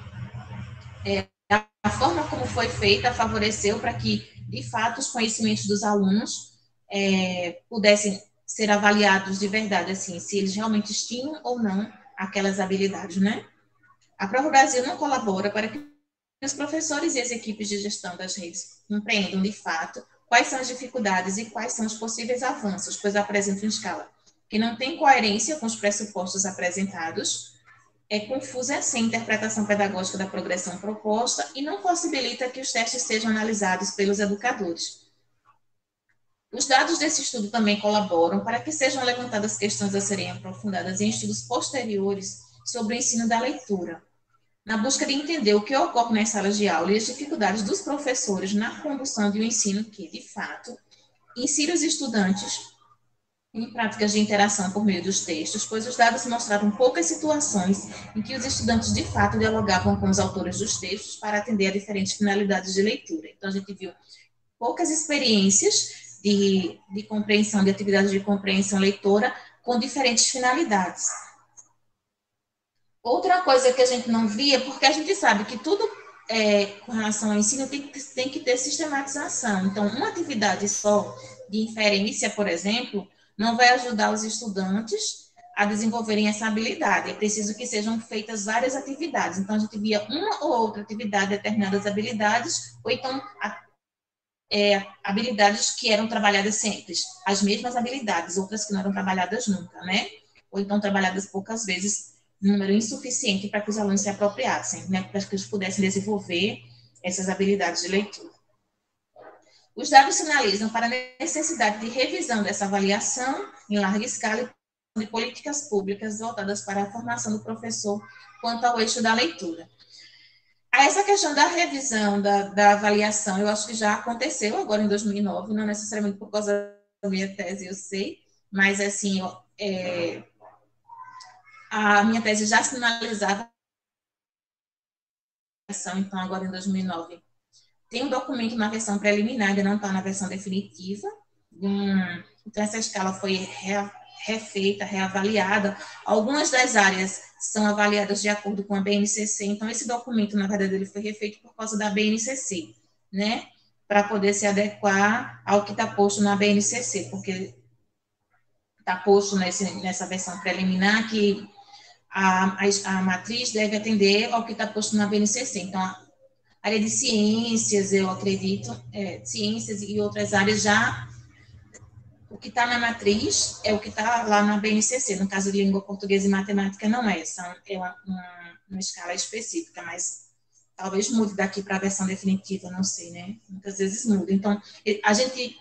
a forma como foi feita favoreceu para que, de fato, os conhecimentos dos alunos pudessem ser avaliados de verdade, assim, se eles realmente tinham ou não aquelas habilidades, né? A Prova Brasil não colabora para que os professores e as equipes de gestão das redes compreendam, de fato, quais são as dificuldades e quais são os possíveis avanços, pois apresentam escala que não tem coerência com os pressupostos apresentados, é confusa sem interpretação pedagógica da progressão proposta e não possibilita que os testes sejam analisados pelos educadores. Os dados desse estudo também colaboram para que sejam levantadas questões a serem aprofundadas em estudos posteriores sobre o ensino da leitura, na busca de entender o que ocorre nas salas de aula e as dificuldades dos professores na condução de um ensino que, de fato, insira os estudantes em práticas de interação por meio dos textos, pois os dados mostraram poucas situações em que os estudantes, de fato, dialogavam com os autores dos textos para atender a diferentes finalidades de leitura. Então, a gente viu poucas experiências de compreensão, de atividades de compreensão leitora com diferentes finalidades. Outra coisa que a gente não via, porque a gente sabe que tudo com relação ao ensino tem que ter sistematização. Então, uma atividade só de inferência, por exemplo, não vai ajudar os estudantes a desenvolverem essa habilidade. É preciso que sejam feitas várias atividades. Então, a gente via uma ou outra atividade, determinadas habilidades, ou então habilidades que eram trabalhadas sempre, as mesmas habilidades, outras que não eram trabalhadas nunca, né? Ou então trabalhadas poucas vezes, número insuficiente para que os alunos se apropriassem, né? Para que eles pudessem desenvolver essas habilidades de leitura. Os dados sinalizam para a necessidade de revisão dessa avaliação em larga escala e de políticas públicas voltadas para a formação do professor quanto ao eixo da leitura. Essa questão da revisão, da avaliação, eu acho que já aconteceu agora em 2009, não necessariamente por causa da minha tese, eu sei, mas, assim, a minha tese já sinalizava, então, agora em 2009, tem um documento na versão preliminar, ainda não está na versão definitiva, então essa escala foi refeita, reavaliada. Algumas das áreas são avaliadas de acordo com a BNCC, então esse documento, na verdade, ele foi refeito por causa da BNCC, né? Para poder se adequar ao que está posto na BNCC, porque está posto nessa versão preliminar que a matriz deve atender ao que está posto na BNCC. Então, a área de ciências, eu acredito, ciências e outras áreas já, o que está na matriz é o que está lá na BNCC, no caso de língua portuguesa e matemática não é, é uma escala específica, mas talvez mude daqui para a versão definitiva, não sei, né? Muitas vezes muda. Então, a gente,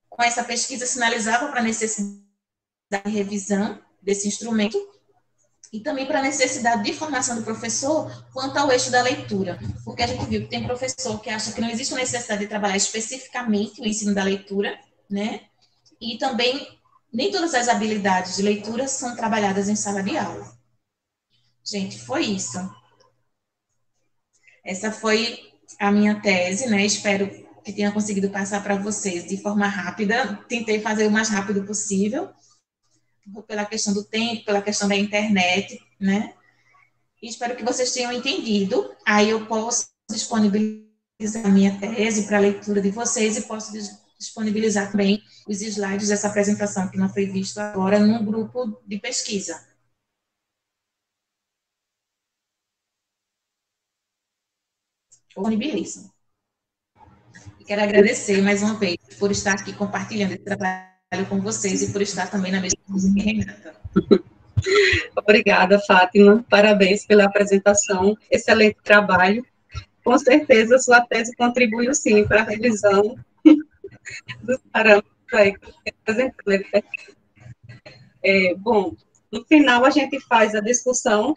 com essa pesquisa, sinalizava para a necessidade de revisão desse instrumento e também para a necessidade de formação do professor quanto ao eixo da leitura, porque a gente viu que tem professor que acha que não existe necessidade de trabalhar especificamente o ensino da leitura, né? E também nem todas as habilidades de leitura são trabalhadas em sala de aula. Gente, foi isso. Essa foi a minha tese, né? Espero que tenha conseguido passar para vocês de forma rápida. Tentei fazer o mais rápido possível, pela questão do tempo, pela questão da internet, né? E espero que vocês tenham entendido. Aí eu posso disponibilizar a minha tese para a leitura de vocês e posso disponibilizar também os slides dessa apresentação que não foi vista agora num grupo de pesquisa. Disponibilizo. E quero agradecer mais uma vez por estar aqui compartilhando esse trabalho com vocês e por estar também na mesma coisa que Renata. Obrigada, Fátima. Parabéns pela apresentação. Excelente trabalho. Com certeza, sua tese contribuiu, sim, para a revisão dos parâmetros aí que você apresentou. Bom, no final, a gente faz a discussão,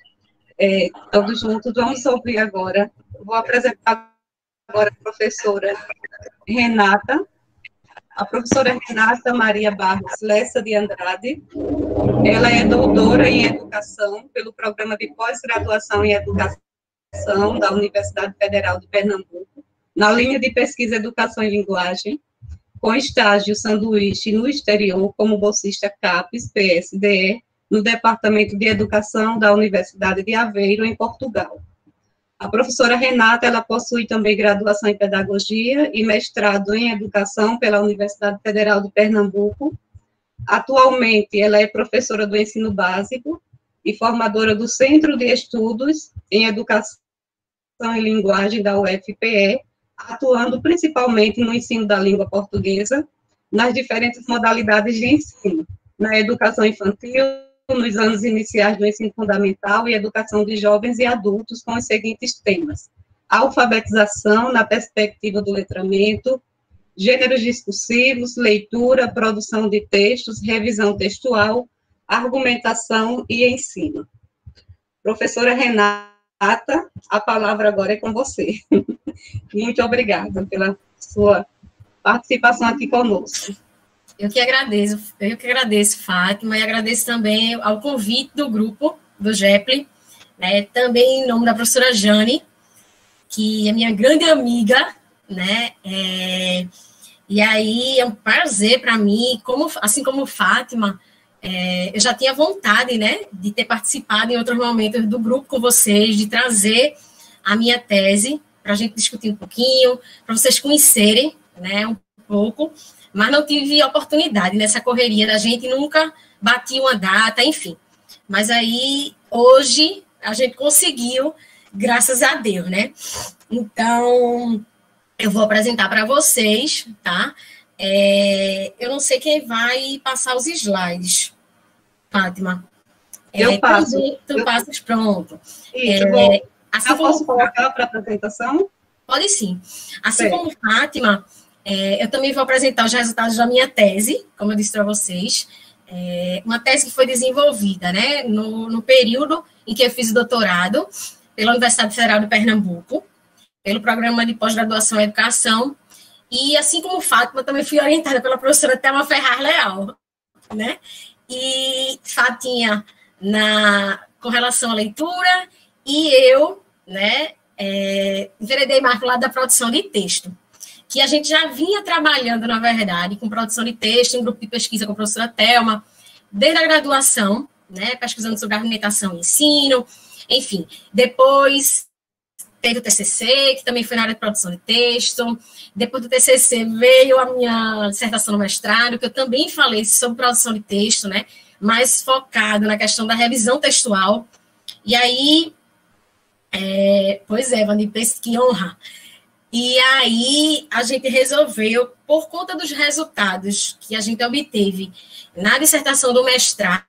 todos juntos. Vamos ouvir agora. Vou apresentar agora a professora Renata. A professora Renata Maria Barros Lessa de Andrade. Ela é doutora em Educação pelo Programa de Pós-Graduação em Educação da Universidade Federal de Pernambuco, na linha de pesquisa Educação e Linguagem, com estágio sanduíche no exterior como bolsista CAPES, PSDE, no Departamento de Educação da Universidade de Aveiro, em Portugal. A professora Renata, ela possui também graduação em Pedagogia e mestrado em Educação pela Universidade Federal de Pernambuco. Atualmente, ela é professora do ensino básico e formadora do Centro de Estudos em Educação e Linguagem da UFPE, atuando principalmente no ensino da língua portuguesa, nas diferentes modalidades de ensino, na educação infantil, nos anos iniciais do ensino fundamental e educação de jovens e adultos, com os seguintes temas: alfabetização na perspectiva do letramento, gêneros discursivos, leitura, produção de textos, revisão textual, argumentação e ensino. Professora Renata, a palavra agora é com você. Muito obrigada pela sua participação aqui conosco. Eu que agradeço, Fátima, e agradeço também ao convite do grupo, do GEPLI, né, também em nome da professora Jane, que é minha grande amiga, né, e aí é um prazer para mim, assim como Fátima, eu já tinha vontade, né, de ter participado em outros momentos do grupo com vocês, de trazer a minha tese para a gente discutir um pouquinho, para vocês conhecerem, né, um pouco, mas não tive oportunidade nessa correria da gente, nunca bati uma data, enfim. Mas aí, hoje, a gente conseguiu, graças a Deus, né? Então, eu vou apresentar para vocês, tá? Eu não sei quem vai passar os slides, Fátima. Eu passo. Tu passas, pronto. Isso, assim posso colocar para a apresentação? Pode sim. Assim como Fátima, eu também vou apresentar os resultados da minha tese, como eu disse para vocês. Uma tese que foi desenvolvida, né, no período em que eu fiz o doutorado pela Universidade Federal de Pernambuco, pelo Programa de Pós-Graduação em Educação, e assim como Fátima, também fui orientada pela professora Thelma Ferraz Leal, né, e Fátima com relação à leitura, e eu, né, enveredei mais para o lado da produção de texto, que a gente já vinha trabalhando, na verdade, com produção de texto, em grupo de pesquisa com a professora Thelma, desde a graduação, né, pesquisando sobre alimentação e ensino, enfim. Depois teve o TCC, que também foi na área de produção de texto. Depois do TCC veio a minha dissertação no mestrado, que eu também falei sobre produção de texto, né, mais focado na questão da revisão textual. E aí, Vani, que honra. E aí, a gente resolveu, por conta dos resultados que a gente obteve na dissertação do mestrado,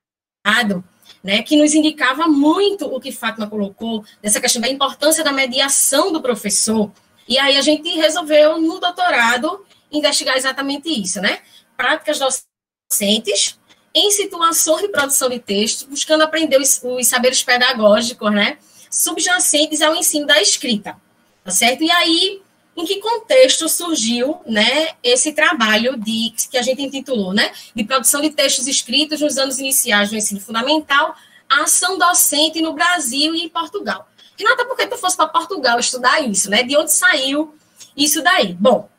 né, que nos indicava muito o que Fátima colocou, dessa questão da importância da mediação do professor. E aí, a gente resolveu, no doutorado, investigar exatamente isso, né? Práticas docentes em situações de produção de texto, buscando aprender os saberes pedagógicos, né, subjacentes ao ensino da escrita, tá certo? E aí, em que contexto surgiu, né, esse trabalho que a gente intitulou, né, de produção de textos escritos nos anos iniciais do ensino fundamental, a ação docente no Brasil e em Portugal. Renata, por que tu fosse para Portugal estudar isso, né? De onde saiu isso daí? Bom,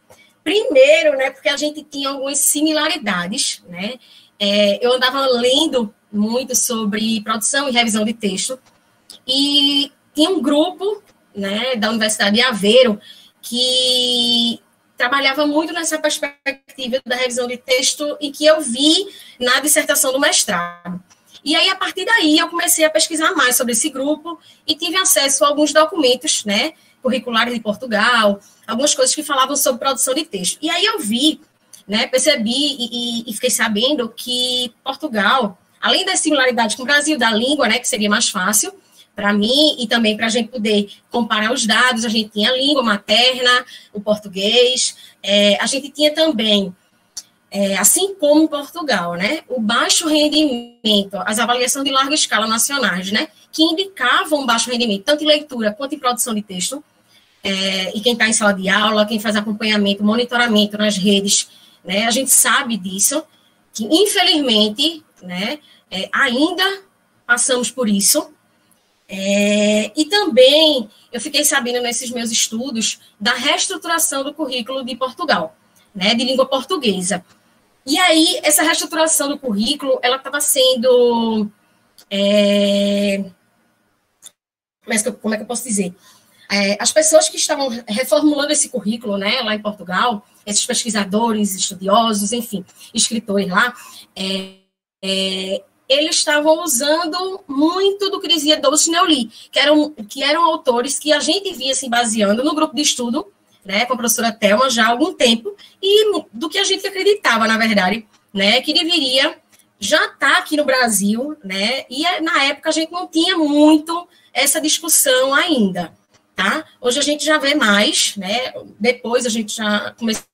primeiro, né, porque a gente tinha algumas similaridades, né? Eu andava lendo muito sobre produção e revisão de texto, e tinha um grupo, né, da Universidade de Aveiro, que trabalhava muito nessa perspectiva da revisão de texto e que eu vi na dissertação do mestrado. E aí, a partir daí, eu comecei a pesquisar mais sobre esse grupo e tive acesso a alguns documentos, né, curriculares de Portugal, algumas coisas que falavam sobre produção de texto. E aí eu vi, né, percebi e fiquei sabendo que Portugal, além das similaridades com o Brasil, da língua, né, que seria mais fácil para mim, e também para a gente poder comparar os dados, a gente tinha a língua materna, o português, a gente tinha também, assim como em Portugal, né, o baixo rendimento, as avaliações de larga escala nacionais, né, que indicavam um baixo rendimento, tanto em leitura quanto em produção de texto, e quem está em sala de aula, quem faz acompanhamento, monitoramento nas redes, né, a gente sabe disso, que infelizmente, né, ainda passamos por isso. E também eu fiquei sabendo nesses meus estudos da reestruturação do currículo de Portugal, né, de língua portuguesa. E aí, essa reestruturação do currículo, ela estava sendo... como é que eu posso dizer? As pessoas que estavam reformulando esse currículo, né, lá em Portugal, esses pesquisadores, estudiosos, enfim, escritores lá, eles estavam usando muito do que dizia Dulce Neuli, que eram autores que a gente via se baseando no grupo de estudo, né, com a professora Thelma já há algum tempo, e do que a gente acreditava, na verdade, né, que deveria já estar aqui no Brasil, né, e na época a gente não tinha muito essa discussão ainda, tá? Hoje a gente já vê mais, né, depois a gente já começou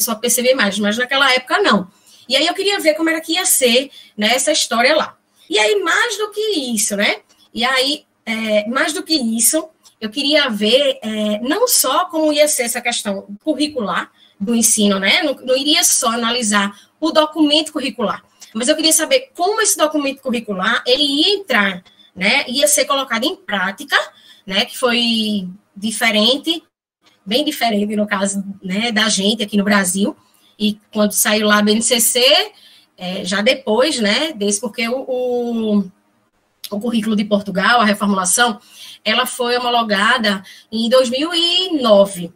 a perceber mais, mas naquela época não. E aí eu queria ver como era que ia ser, né, essa história lá. E aí, mais do que isso, né? E aí, mais do que isso, eu queria ver não só como ia ser essa questão curricular do ensino, né? Não iria só analisar o documento curricular, mas eu queria saber como esse documento curricular ele ia entrar, né? Ia ser colocado em prática, né? Que foi diferente, bem diferente no caso, né, da gente aqui no Brasil. E quando saiu lá a BNCC, já depois, né, desse, porque o currículo de Portugal, a reformulação, ela foi homologada em 2009,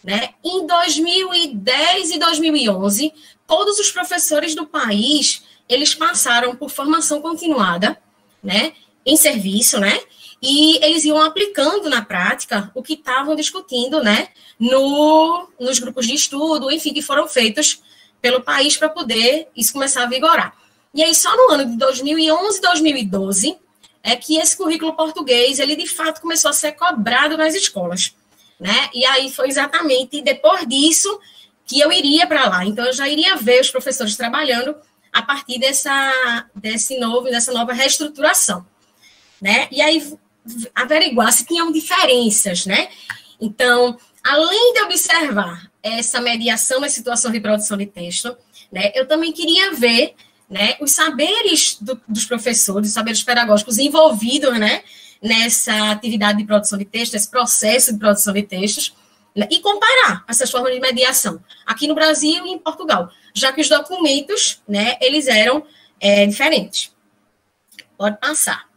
né? Em 2010 e 2011, todos os professores do país, eles passaram por formação continuada, né, em serviço, né, e eles iam aplicando na prática o que estavam discutindo, né, nos grupos de estudo, enfim, que foram feitos pelo país para poder isso começar a vigorar. E aí, só no ano de 2011 e 2012, é que esse currículo português, ele de fato começou a ser cobrado nas escolas, né? E aí foi exatamente depois disso que eu iria para lá. Então, eu já iria ver os professores trabalhando a partir dessa nova reestruturação, né? E aí averiguar se tinham diferenças, né? Então, além de observar essa mediação nas situações de produção de texto, né, eu também queria ver, né, os saberes dos professores, os saberes pedagógicos envolvidos, né, nessa atividade de produção de texto, esse processo de produção de textos, né, e comparar essas formas de mediação aqui no Brasil e em Portugal, já que os documentos, né, eles eram diferentes. Pode passar.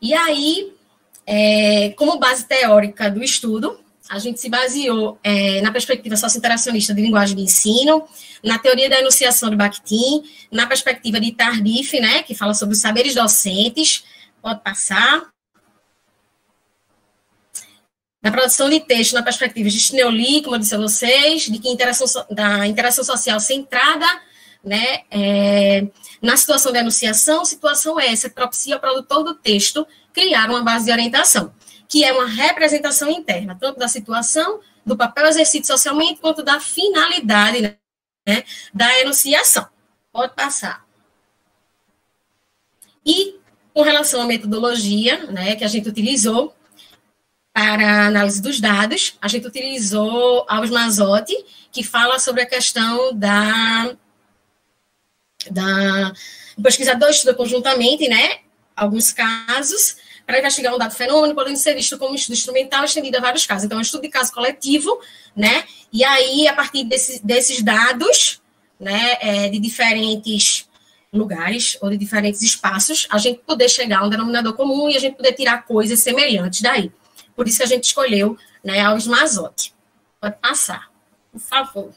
E aí, como base teórica do estudo, a gente se baseou na perspectiva socio-interacionista de linguagem de ensino, na teoria da enunciação de Bakhtin, na perspectiva de Tardif, né, que fala sobre os saberes docentes. Pode passar. Na produção de texto, na perspectiva de Schneoli, como eu disse a vocês, de que da interação social centrada, né, na situação da enunciação, situação essa que propicia ao produtor do texto criar uma base de orientação, que é uma representação interna, tanto da situação, do papel exercido socialmente, quanto da finalidade, né, da enunciação. Pode passar. E, com relação à metodologia, né, que a gente utilizou para a análise dos dados, a gente utilizou Alves Mazzotti, que fala sobre a questão da o pesquisador estuda conjuntamente, né, alguns casos, para investigar um dado fenômeno, podendo ser visto como um estudo instrumental estendido a vários casos. Então, é um estudo de caso coletivo, né, e aí, a partir desses dados, né, de diferentes lugares ou de diferentes espaços, a gente poder chegar a um denominador comum e a gente poder tirar coisas semelhantes daí. Por isso que a gente escolheu, né, Alves Mazzotti. Pode passar, por favor.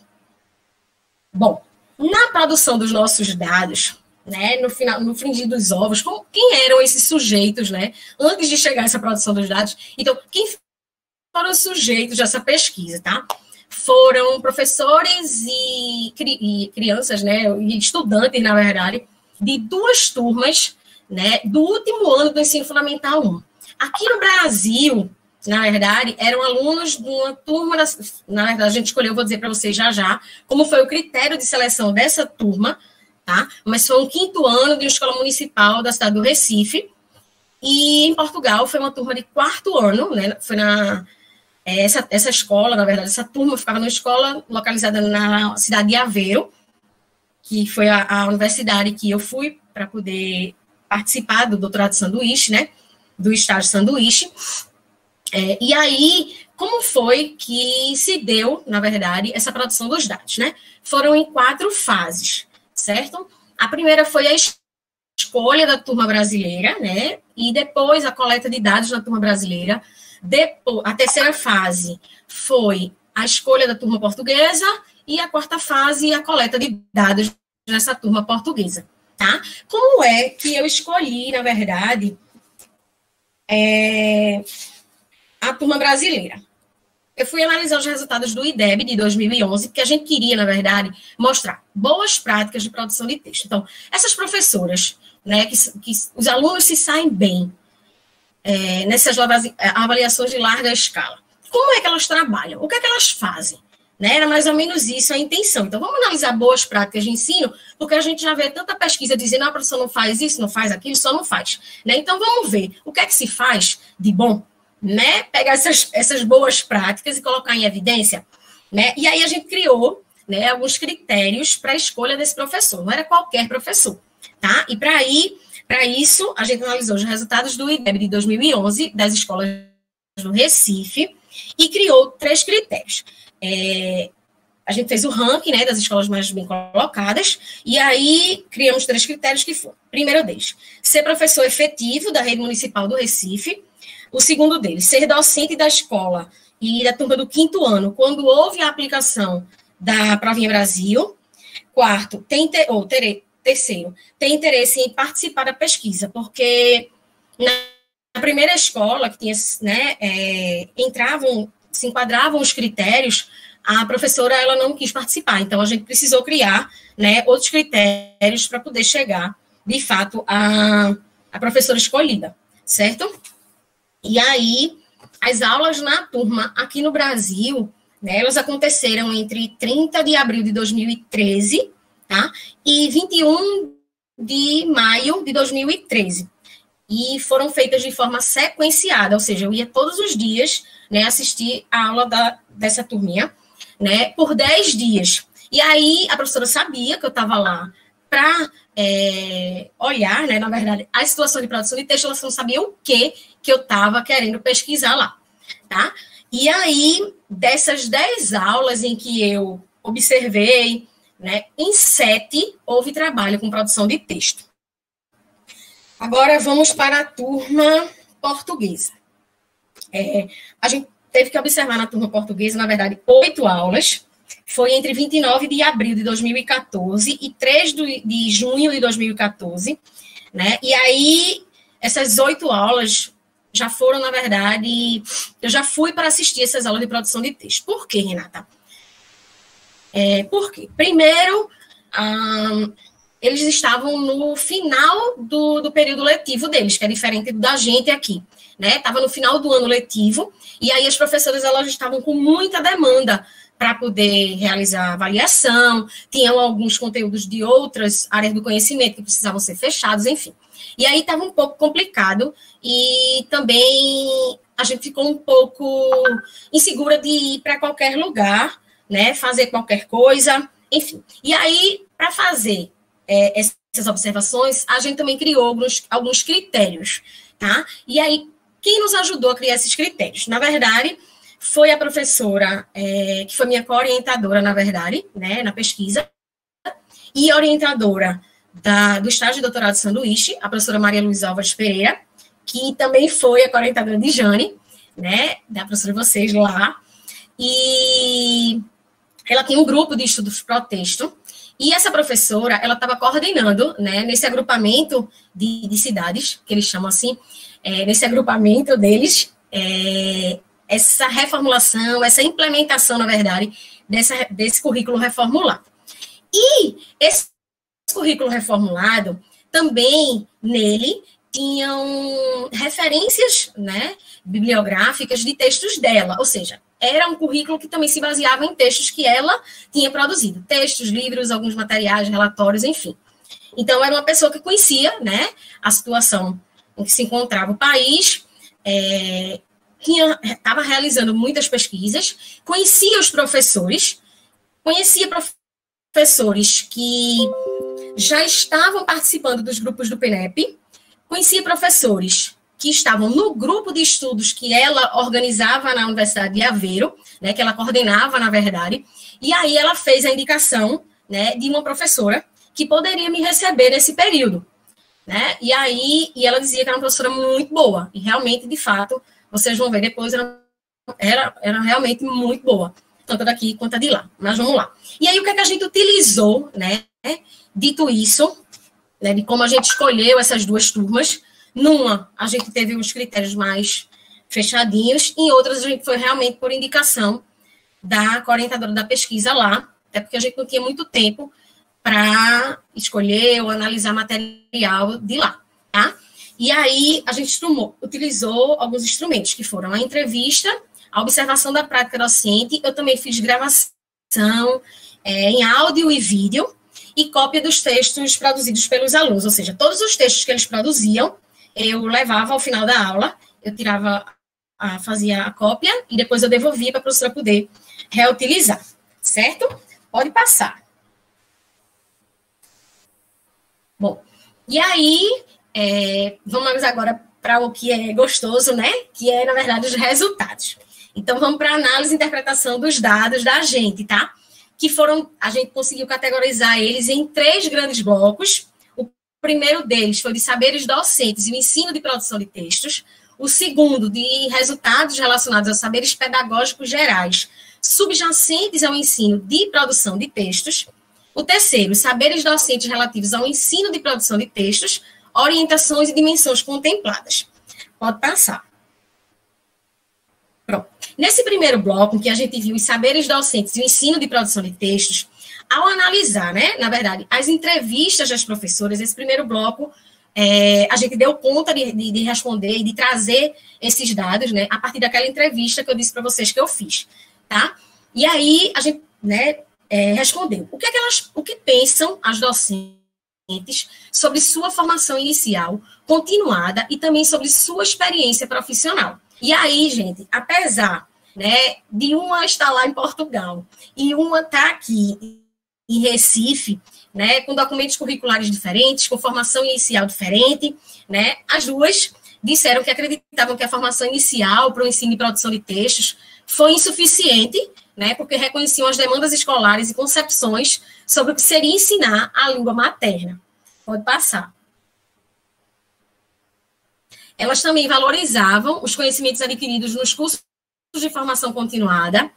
Bom, na produção dos nossos dados, né, no frigir dos ovos, quem eram esses sujeitos, né, antes de chegar a essa produção dos dados? Então, quem foram os sujeitos dessa pesquisa, tá? Foram professores e crianças, né, e estudantes, na verdade, de duas turmas, né, do último ano do ensino fundamental 1. Aqui no Brasil, na verdade, eram alunos de uma turma, na verdade, a gente escolheu, vou dizer para vocês já, como foi o critério de seleção dessa turma, tá? Mas foi um 5º ano de uma escola municipal da cidade do Recife, e em Portugal foi uma turma de 4º ano, né? Foi essa escola, na verdade, essa turma ficava numa escola localizada na cidade de Aveiro, que foi a universidade que eu fui para poder participar do doutorado de sanduíche, né? Do estágio sanduíche. E aí, como foi que se deu, na verdade, essa produção dos dados, né? Foram em 4 fases, certo? A primeira foi a escolha da turma brasileira, né? E depois a coleta de dados na turma brasileira. Depois, a terceira fase foi a escolha da turma portuguesa e a 4ª fase, a coleta de dados nessa turma portuguesa, tá? Como é que eu escolhi, na verdade, a turma brasileira? Eu fui analisar os resultados do IDEB de 2011, porque a gente queria, na verdade, mostrar boas práticas de produção de texto. Então, essas professoras, né, que os alunos se saem bem nessas avaliações de larga escala, como é que elas trabalham? O que é que elas fazem? né? Era mais ou menos isso a intenção. Então, vamos analisar boas práticas de ensino, porque a gente já vê tanta pesquisa dizendo, a professora não faz isso, não faz aquilo, só não faz, né? Então, vamos ver o que é que se faz de bom, né? Pegar essas boas práticas e colocar em evidência, né? E aí a gente criou, né, alguns critérios para a escolha desse professor. Não era qualquer professor, tá? E para isso, a gente analisou os resultados do IDEB de 2011 das escolas do Recife e criou 3 critérios. A gente fez o ranking, né, das escolas mais bem colocadas, e aí criamos 3 critérios que foram: primeiro deles, ser professor efetivo da rede municipal do Recife; o segundo deles, ser docente da escola e da turma do 5º ano, quando houve a aplicação da Provinha Brasil; quarto, terceiro, tem interesse em participar da pesquisa, porque na primeira escola que tinha, né, se enquadravam os critérios, a professora ela não quis participar, então a gente precisou criar, né, outros critérios para poder chegar, de fato, a professora escolhida, certo? E aí, as aulas na turma aqui no Brasil, né, elas aconteceram entre 30 de abril de 2013, tá, e 21 de maio de 2013. E foram feitas de forma sequenciada, ou seja, eu ia todos os dias, né, assistir a aula dessa turminha, né, por 10 dias. E aí a professora sabia que eu estava lá para olhar, né, na verdade, a situação de produção de texto, ela não sabia o que eu estava querendo pesquisar lá, tá? E aí, dessas 10 aulas em que eu observei, né, em 7 houve trabalho com produção de texto. Agora vamos para a turma portuguesa. A gente teve que observar na turma portuguesa, na verdade, 8 aulas. Foi entre 29 de abril de 2014 e 3 de junho de 2014, né? E aí, essas 8 aulas já foram, na verdade, eu já fui para assistir essas aulas de produção de texto. Por quê, Renata? Por quê? Primeiro, eles estavam no final do período letivo deles, que é diferente da gente aqui, né? Estava no final do ano letivo, e aí as professoras, elas estavam com muita demanda para poder realizar avaliação, tinham alguns conteúdos de outras áreas do conhecimento que precisavam ser fechados, enfim. E aí estava um pouco complicado, e também a gente ficou um pouco insegura de ir para qualquer lugar, né, fazer qualquer coisa, enfim. E aí, para fazer essas observações, a gente também criou alguns critérios, tá? E aí, quem nos ajudou a criar esses critérios? Na verdade, foi a professora, que foi minha co-orientadora, na verdade, né, na pesquisa, e orientadora do estágio de doutorado de sanduíche, a professora Maria Luísa Álvares Pereira, que também foi a co-orientadora de Jane, né, da professora de vocês lá, e ela tem um grupo de estudos pró-texto, e essa professora, ela estava coordenando, né, nesse agrupamento de cidades, que eles chamam assim, nesse agrupamento deles, essa reformulação, essa implementação, na verdade, desse currículo reformulado. E esse currículo reformulado, também nele, tinham referências, né, bibliográficas de textos dela, ou seja, era um currículo que também se baseava em textos que ela tinha produzido, textos, livros, alguns materiais, relatórios, enfim. Então, era uma pessoa que conhecia, né, a situação em que se encontrava o país, estava realizando muitas pesquisas, conhecia os professores, conhecia professores que já estavam participando dos grupos do PNEP, conhecia professores que estavam no grupo de estudos que ela organizava na Universidade de Aveiro, né, que ela coordenava, na verdade, e aí ela fez a indicação, né, de uma professora que poderia me receber nesse período, né, e ela dizia que era uma professora muito boa, e realmente, de fato, vocês vão ver depois, era realmente muito boa, tanto daqui quanto a de lá, mas vamos lá. E aí, o que é que a gente utilizou, né, dito isso, né, de como a gente escolheu essas 2 turmas? Numa, a gente teve uns critérios mais fechadinhos, em outras a gente foi realmente por indicação da orientadora da pesquisa lá, até porque a gente não tinha muito tempo para escolher ou analisar material de lá, tá? E aí a gente utilizou alguns instrumentos, que foram a entrevista, a observação da prática docente, eu também fiz gravação em áudio e vídeo, e cópia dos textos produzidos pelos alunos, ou seja, todos os textos que eles produziam, eu levava ao final da aula, eu fazia a cópia, e depois eu devolvia para a professora poder reutilizar, certo? Pode passar. Bom, e aí, vamos agora para o que é gostoso, né? Que é, na verdade, os resultados. Então, vamos para a análise e interpretação dos dados da gente, tá? A gente conseguiu categorizar eles em 3 grandes blocos. O primeiro deles foi de saberes docentes e o ensino de produção de textos. O segundo, de resultados relacionados aos saberes pedagógicos gerais, subjacentes ao ensino de produção de textos. O terceiro, saberes docentes relativos ao ensino de produção de textos, orientações e dimensões contempladas. Pode passar. Pronto. Nesse primeiro bloco, em que a gente viu os saberes docentes e o ensino de produção de textos, ao analisar, né, na verdade, as entrevistas das professoras, esse primeiro bloco, a gente deu conta de responder e de trazer esses dados, né, a partir daquela entrevista que eu disse para vocês que eu fiz, tá? E aí, a gente, né, respondeu. O que pensam as docentes sobre sua formação inicial, continuada, e também sobre sua experiência profissional? E aí, gente, apesar, né, de uma estar lá em Portugal e uma estar aqui em Recife, né, com documentos curriculares diferentes, com formação inicial diferente, né, as duas disseram que acreditavam que a formação inicial para o ensino e produção de textos foi insuficiente, né, porque reconheciam as demandas escolares e concepções sobre o que seria ensinar a língua materna. Pode passar. Elas também valorizavam os conhecimentos adquiridos nos cursos de formação continuada,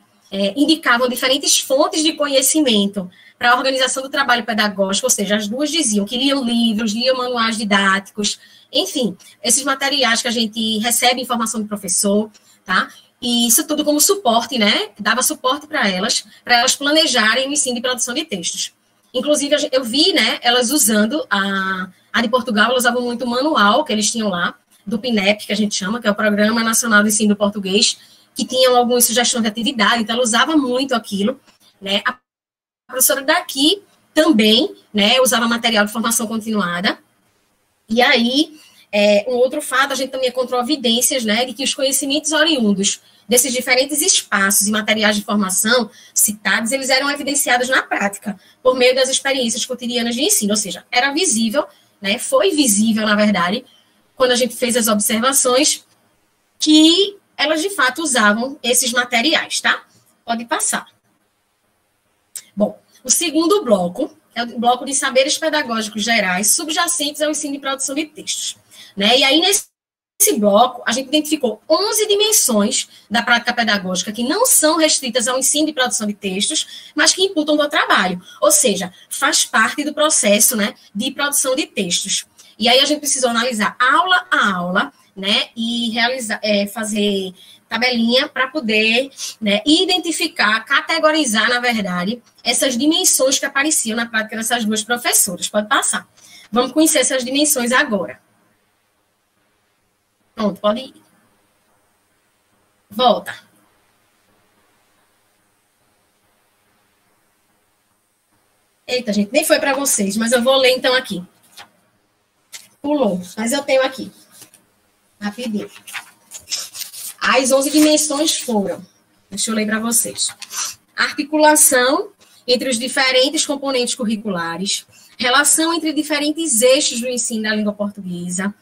indicavam diferentes fontes de conhecimento para a organização do trabalho pedagógico, ou seja, as duas diziam que liam livros, liam manuais didáticos, enfim, esses materiais que a gente recebe em formação do professor, tá? E isso tudo como suporte, né? Dava suporte para elas planejarem o ensino de produção de textos. Inclusive, eu vi, né, elas usando a de Portugal, elas usavam muito o manual que eles tinham lá, do PNEP, que a gente chama, que é o Programa Nacional de Ensino do Português, que tinham algumas sugestões de atividade, então ela usava muito aquilo, né? A professora daqui também, né, usava material de formação continuada. E aí, um outro fato, a gente também encontrou evidências, né, de que os conhecimentos oriundos desses diferentes espaços e materiais de formação citados, eles eram evidenciados na prática, por meio das experiências cotidianas de ensino, ou seja, era visível, né, foi visível, na verdade, quando a gente fez as observações, que elas, de fato, usavam esses materiais, tá? Pode passar. Bom, o segundo bloco é o bloco de saberes pedagógicos gerais subjacentes ao ensino e produção de textos, né? E aí, nesse bloco, a gente identificou 11 dimensões da prática pedagógica que não são restritas ao ensino e produção de textos, mas que imputam do trabalho, ou seja, faz parte do processo, né, de produção de textos. E aí a gente precisou analisar aula a aula, né, e fazer tabelinha para poder, né, identificar, categorizar, na verdade, essas dimensões que apareciam na prática dessas duas professoras. Pode passar. Vamos conhecer essas dimensões agora. Pronto, pode ir. Volta. Eita, gente, nem foi para vocês, mas eu vou ler então aqui. Pulou, mas eu tenho aqui. Rapidinho. As 11 dimensões foram, deixa eu ler para vocês. Articulação entre os diferentes componentes curriculares, relação entre diferentes eixos do ensino da língua portuguesa,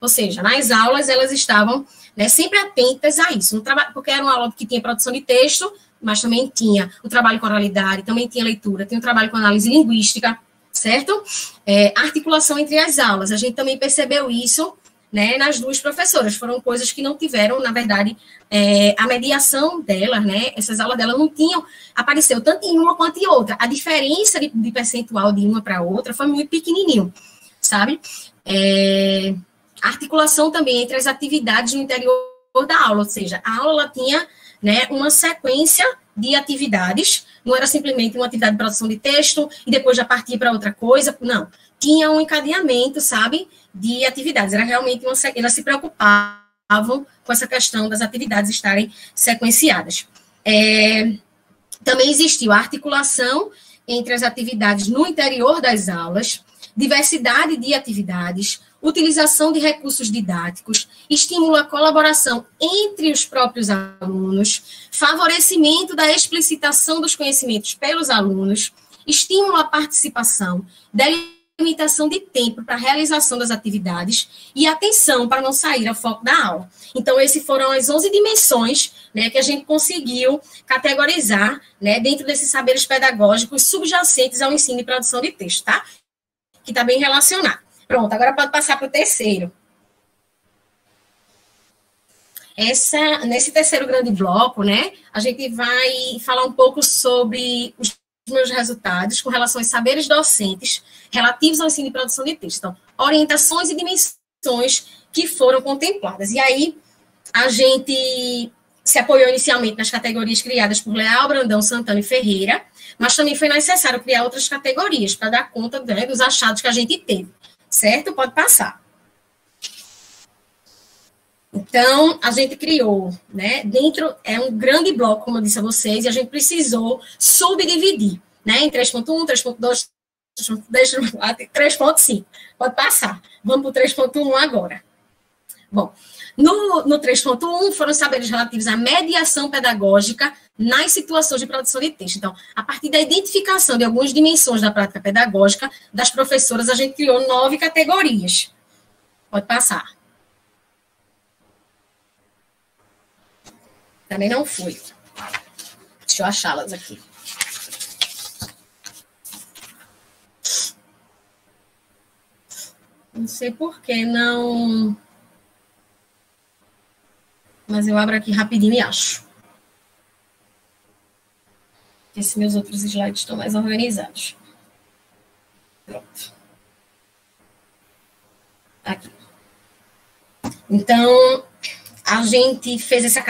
ou seja, nas aulas elas estavam, né, sempre atentas a isso, porque era uma aula que tinha produção de texto, mas também tinha o trabalho com oralidade, também tinha leitura, tinha o trabalho com análise linguística, certo? Articulação entre as aulas, a gente também percebeu isso, né, nas duas professoras, foram coisas que não tiveram, na verdade, a mediação delas, né, essas aulas delas não tinham, apareceu tanto em uma quanto em outra, a diferença de percentual de uma para outra foi muito pequenininho, sabe? Articulação também entre as atividades no interior da aula, ou seja, a aula tinha, né, uma sequência de atividades, não era simplesmente uma atividade de produção de texto e depois já partia para outra coisa, não. Tinha um encadeamento, sabe, de atividades. Era realmente elas se preocupavam com essa questão das atividades estarem sequenciadas. Também existiu a articulação entre as atividades no interior das aulas, diversidade de atividades, utilização de recursos didáticos, estímulo à colaboração entre os próprios alunos, favorecimento da explicitação dos conhecimentos pelos alunos, estímulo à participação, delimitação de tempo para a realização das atividades e atenção para não sair ao foco da aula. Então, essas foram as 11 dimensões, né, que a gente conseguiu categorizar, né, dentro desses saberes pedagógicos subjacentes ao ensino e produção de texto, tá? Que está bem relacionado. Pronto, agora pode passar para o terceiro. Nesse terceiro grande bloco, né, a gente vai falar um pouco sobre os meus resultados com relação aos saberes docentes relativos ao ensino e produção de texto. Então, orientações e dimensões que foram contempladas. E aí, a gente se apoiou inicialmente nas categorias criadas por Leal, Brandão, Santana e Ferreira, mas também foi necessário criar outras categorias para dar conta, né, dos achados que a gente teve. Certo? Pode passar. Então, a gente criou, né, dentro, é um grande bloco, como eu disse a vocês, e a gente precisou subdividir, né, em 3.1, 3.2, 3.4, 3.5. Pode passar. Vamos para o 3.1 agora. Bom, no 3.1 foram saberes relativos à mediação pedagógica nas situações de produção de texto. Então, a partir da identificação de algumas dimensões da prática pedagógica das professoras, a gente criou 9 categorias. Pode passar. Também não fui. Deixa eu achá-las aqui. Não sei por que não... Mas eu abro aqui rapidinho e acho. Esses meus outros slides estão mais organizados. Pronto. Aqui. Então, a gente fez essa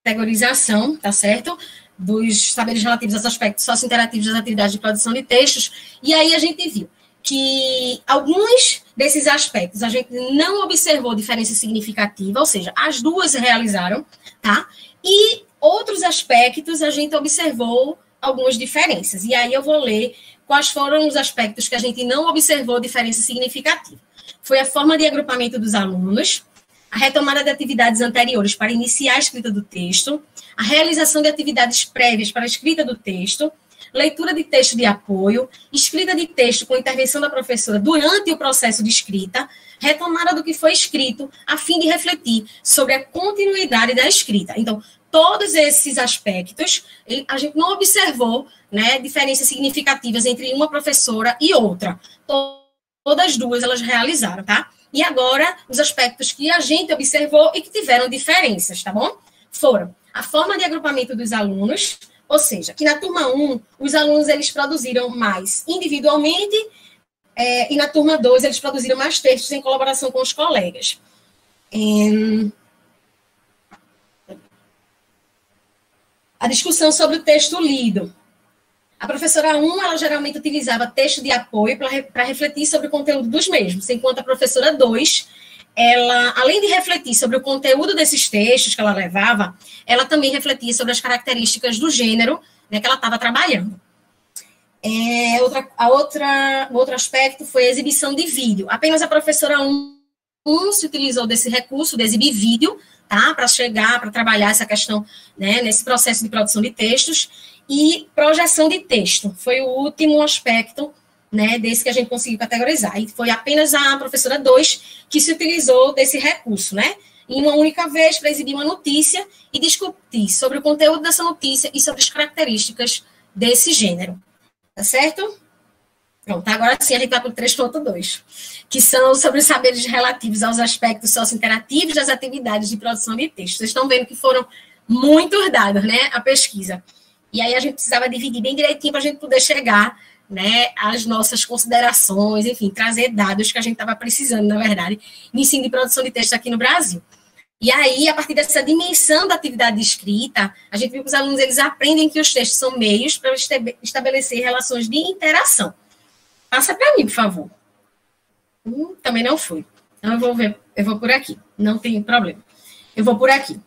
categorização, tá certo? Dos saberes relativos aos aspectos socio-interativos das atividades de produção de textos. E aí a gente viu que alguns desses aspectos a gente não observou diferença significativa, ou seja, as duas se realizaram, tá? E outros aspectos a gente observou algumas diferenças. E aí eu vou ler quais foram os aspectos que a gente não observou diferença significativa. Foi a forma de agrupamento dos alunos, a retomada de atividades anteriores para iniciar a escrita do texto, a realização de atividades prévias para a escrita do texto, leitura de texto de apoio, escrita de texto com intervenção da professora durante o processo de escrita, retomada do que foi escrito, a fim de refletir sobre a continuidade da escrita. Então, todos esses aspectos, a gente não observou, né, diferenças significativas entre uma professora e outra. Todas as duas elas realizaram, tá? E agora, os aspectos que a gente observou e que tiveram diferenças, tá bom? Foram a forma de agrupamento dos alunos, ou seja, que na turma 1, os alunos eles produziram mais individualmente, e na turma 2, eles produziram mais textos em colaboração com os colegas. A discussão sobre o texto lido. A professora 1, ela geralmente utilizava texto de apoio para refletir sobre o conteúdo dos mesmos, enquanto a professora 2, ela, além de refletir sobre o conteúdo desses textos que ela levava, ela também refletia sobre as características do gênero, né, que ela estava trabalhando. O outro aspecto foi a exibição de vídeo. Apenas a professora 1 se utilizou desse recurso de exibir vídeo, tá, para trabalhar essa questão, né, nesse processo de produção de textos, e projeção de texto. Foi o último aspecto, né, desse que a gente conseguiu categorizar. E foi apenas a professora 2 que se utilizou desse recurso, né, em uma única vez para exibir uma notícia e discutir sobre o conteúdo dessa notícia e sobre as características desse gênero. Tá certo? Pronto, agora sim a gente vai para o 3.2, que são sobre os saberes relativos aos aspectos socio-interativos das atividades de produção de texto. Vocês estão vendo que foram muitos dados, né, a pesquisa. E aí a gente precisava dividir bem direitinho para a gente poder chegar, né, às nossas considerações, enfim, trazer dados que a gente estava precisando, na verdade, no ensino de produção de texto aqui no Brasil. E aí, a partir dessa dimensão da atividade de escrita, a gente viu que os alunos eles aprendem que os textos são meios para estabelecer relações de interação. Passa para mim, por favor. Também não fui. Então, eu vou por aqui. Não tem problema. Eu vou por aqui.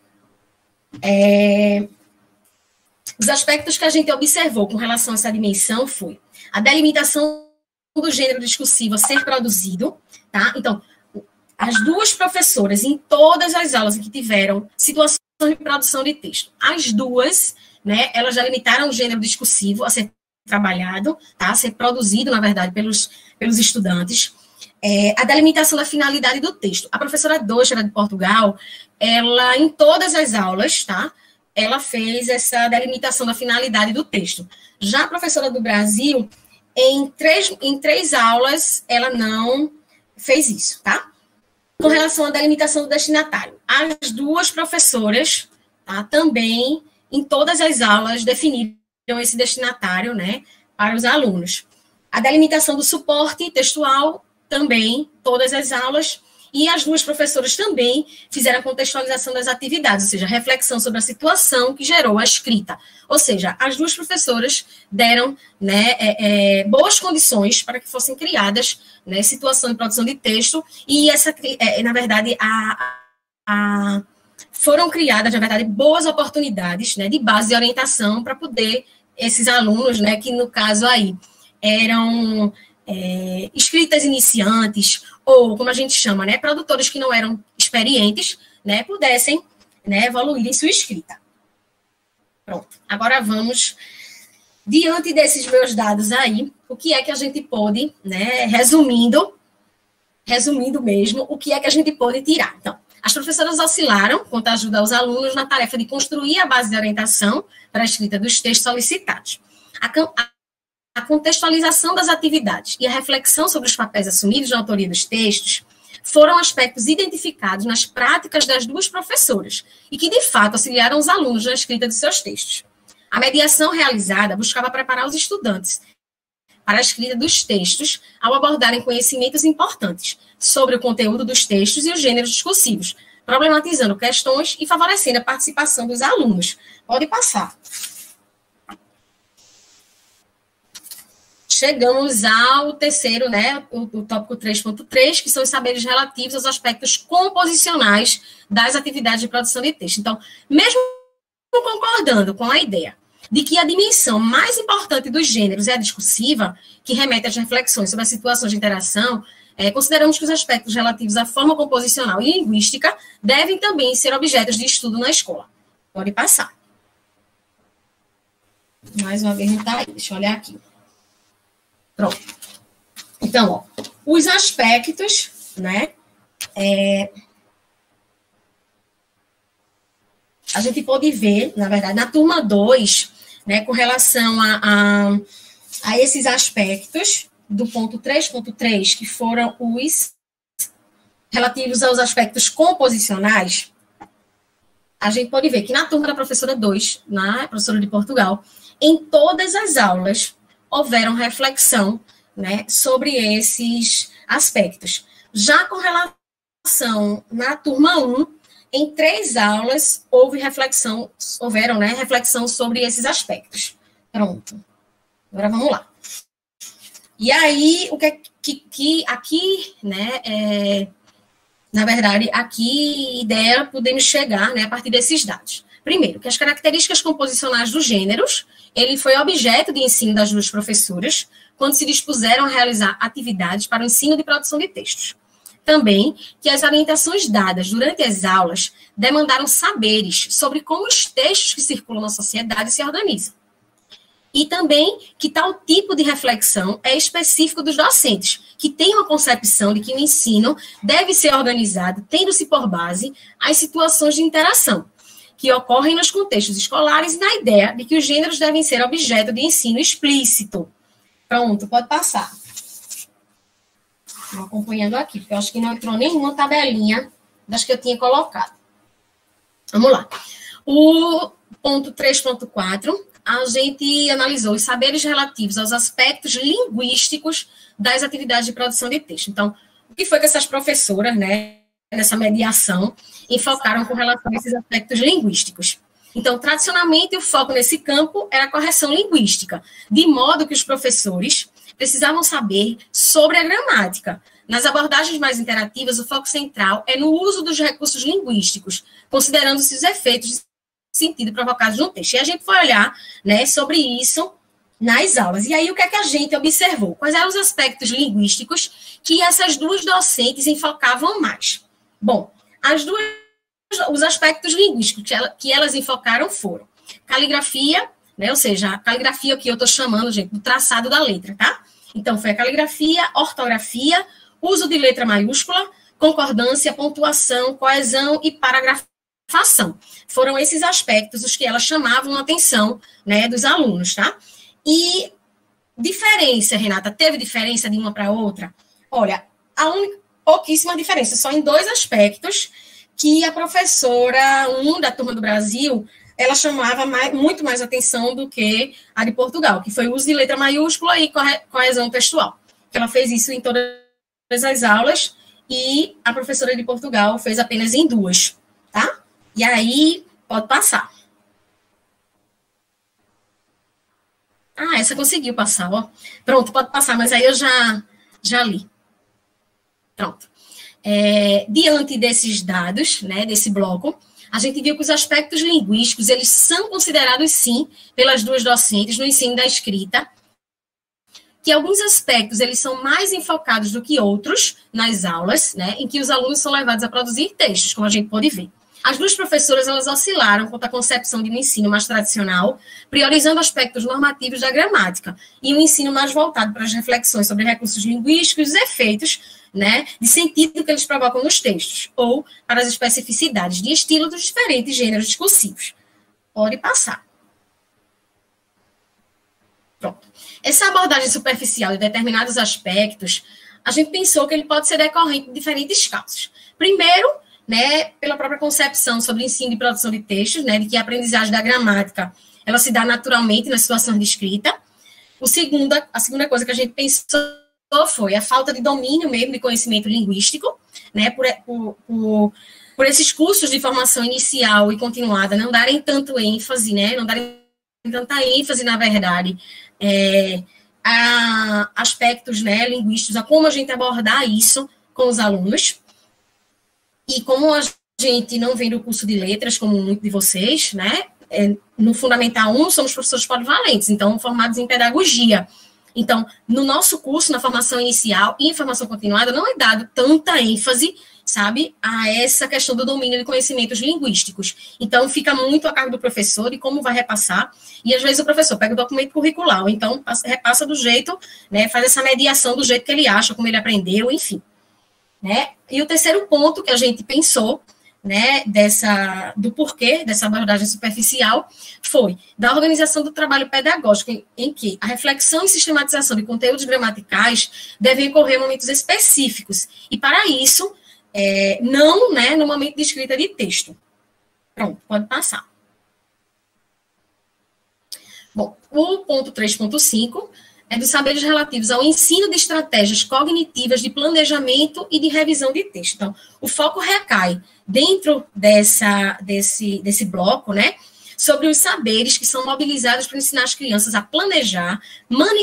Os aspectos que a gente observou com relação a essa dimensão foi a delimitação do gênero discursivo a ser produzido, tá? Então, as duas professoras, em todas as aulas em que tiveram situações de produção de texto, as duas, né, elas já limitaram o gênero discursivo a ser trabalhado, tá? A ser produzido, na verdade, pelos estudantes. A delimitação da finalidade do texto. A professora Doxa, de Portugal, ela, em todas as aulas, tá? Ela fez essa delimitação da finalidade do texto. Já a professora do Brasil, em três aulas, ela não fez isso, tá? Com relação à delimitação do destinatário, as duas professoras, tá, também, em todas as aulas, definiram esse destinatário, né, para os alunos. A delimitação do suporte textual, também, todas as aulas, e as duas professoras também fizeram a contextualização das atividades, ou seja, a reflexão sobre a situação que gerou a escrita. Ou seja, as duas professoras deram, né, boas condições para que fossem criadas, né, situação de produção de texto, e essa, na verdade, foram criadas, na verdade, boas oportunidades, né, de base de orientação para poder esses alunos, né, que no caso aí eram escritas iniciantes, ou como a gente chama, né, produtores que não eram experientes, né, pudessem, né, evoluir em sua escrita. Pronto, agora vamos, diante desses meus dados aí, o que é que a gente pôde, né, resumindo mesmo, o que é que a gente pôde tirar. Então, as professoras oscilaram quanto a ajudar os alunos na tarefa de construir a base de orientação para a escrita dos textos solicitados. A contextualização das atividades e a reflexão sobre os papéis assumidos na autoria dos textos foram aspectos identificados nas práticas das duas professoras e que, de fato, auxiliaram os alunos na escrita de seus textos. A mediação realizada buscava preparar os estudantes para a escrita dos textos ao abordarem conhecimentos importantes sobre o conteúdo dos textos e os gêneros discursivos, problematizando questões e favorecendo a participação dos alunos. Pode passar. Chegamos ao terceiro, né, o tópico 3.3, que são os saberes relativos aos aspectos composicionais das atividades de produção de texto. Então, mesmo concordando com a ideia de que a dimensão mais importante dos gêneros é a discursiva, que remete às reflexões sobre as situações de interação, consideramos que os aspectos relativos à forma composicional e linguística devem também ser objetos de estudo na escola. Pode passar. Mais uma vez, não está aí, deixa eu olhar aqui. Pronto. Então, ó, os aspectos, né, a gente pode ver, na verdade, na turma 2, né, com relação a esses aspectos do ponto 3.3, que foram os relativos aos aspectos composicionais, a gente pode ver que na turma da professora 2, na professora de Portugal, em todas as aulas, houveram reflexão, né, sobre esses aspectos. Já com relação na turma 1, em 3 aulas, houveram, né, reflexão sobre esses aspectos. Pronto. Agora vamos lá. E aí, o que aqui, né, na verdade, aqui ideia podemos chegar, né, a partir desses dados. Primeiro, que as características composicionais dos gêneros, ele foi objeto de ensino das duas professoras quando se dispuseram a realizar atividades para o ensino de produção de textos. Também que as orientações dadas durante as aulas demandaram saberes sobre como os textos que circulam na sociedade se organizam. E também que tal tipo de reflexão é específico dos docentes, que têm uma concepção de que o ensino deve ser organizado, tendo-se por base as situações de interação que ocorrem nos contextos escolares e na ideia de que os gêneros devem ser objeto de ensino explícito. Pronto, pode passar. Estou acompanhando aqui, porque eu acho que não entrou nenhuma tabelinha das que eu tinha colocado. Vamos lá. O ponto 3.4, a gente analisou os saberes relativos aos aspectos linguísticos das atividades de produção de texto. Então, o que foi que essas professoras, né, nessa mediação, enfocaram com relação a esses aspectos linguísticos? Então, tradicionalmente, o foco nesse campo era a correção linguística, de modo que os professores precisavam saber sobre a gramática. Nas abordagens mais interativas, o foco central é no uso dos recursos linguísticos, considerando-se os efeitos de sentido provocados no texto. E a gente foi olhar, né, sobre isso nas aulas. E aí, o que é que a gente observou? Quais eram os aspectos linguísticos que essas duas docentes enfocavam mais? Bom, os aspectos linguísticos que elas enfocaram foram caligrafia, né, ou seja, a caligrafia que eu estou chamando, gente, do traçado da letra, tá? Então, foi a caligrafia, ortografia, uso de letra maiúscula, concordância, pontuação, coesão e paragrafação. Foram esses aspectos os que elas chamavam a atenção, né, dos alunos, tá? E diferença, Renata, teve diferença de uma para outra? Olha, pouquíssima diferença, só em 2 aspectos que a professora, da Turma do Brasil, ela chamava muito mais atenção do que a de Portugal, que foi o uso de letra maiúscula e coesão textual. Ela fez isso em todas as aulas e a professora de Portugal fez apenas em 2, tá? E aí, pode passar. Ah, essa conseguiu passar, ó. Pronto, pode passar, mas aí eu já li. Pronto. Diante desses dados, né, desse bloco, a gente viu que os aspectos linguísticos, eles são considerados, sim, pelas duas docentes no ensino da escrita, que alguns aspectos, eles são mais enfocados do que outros nas aulas, né, em que os alunos são levados a produzir textos, como a gente pode ver. As duas professoras, elas oscilaram quanto à concepção de um ensino mais tradicional, priorizando aspectos normativos da gramática, e um ensino mais voltado para as reflexões sobre recursos linguísticos e os efeitos, né, de sentido que eles provocam nos textos, ou para as especificidades de estilo dos diferentes gêneros discursivos. Pode passar. Pronto. Essa abordagem superficial de determinados aspectos, a gente pensou que ele pode ser decorrente de diferentes casos. Primeiro, né, pela própria concepção sobre o ensino e produção de textos, né, de que a aprendizagem da gramática, ela se dá naturalmente nas situações de escrita. A segunda coisa que a gente pensou foi a falta de domínio mesmo de conhecimento linguístico, né, por esses cursos de formação inicial e continuada não darem tanto ênfase, né, não darem tanta ênfase, na verdade, a aspectos, né, linguísticos, a como a gente abordar isso com os alunos. E como a gente não vem do curso de letras, como muitos de vocês, né, no Fundamental 1 somos professores polivalentes, então formados em pedagogia. Então, no nosso curso, na formação inicial e em formação continuada, não é dado tanta ênfase, sabe, a essa questão do domínio de conhecimentos linguísticos. Então, fica muito a cargo do professor e como vai repassar. E, às vezes, o professor pega o documento curricular, ou então repassa do jeito, né, faz essa mediação do jeito que ele acha, como ele aprendeu, enfim. Né? E o terceiro ponto que a gente pensou, né, do porquê dessa abordagem superficial foi da organização do trabalho pedagógico, em que a reflexão e sistematização de conteúdos gramaticais devem ocorrer em momentos específicos, e para isso, não, né, no momento de escrita de texto. Pronto, pode passar. Bom, o ponto 3.5 é dos saberes relativos ao ensino de estratégias cognitivas de planejamento e de revisão de texto. Então, o foco recai dentro desse bloco, né, sobre os saberes que são mobilizados para ensinar as crianças a planejar,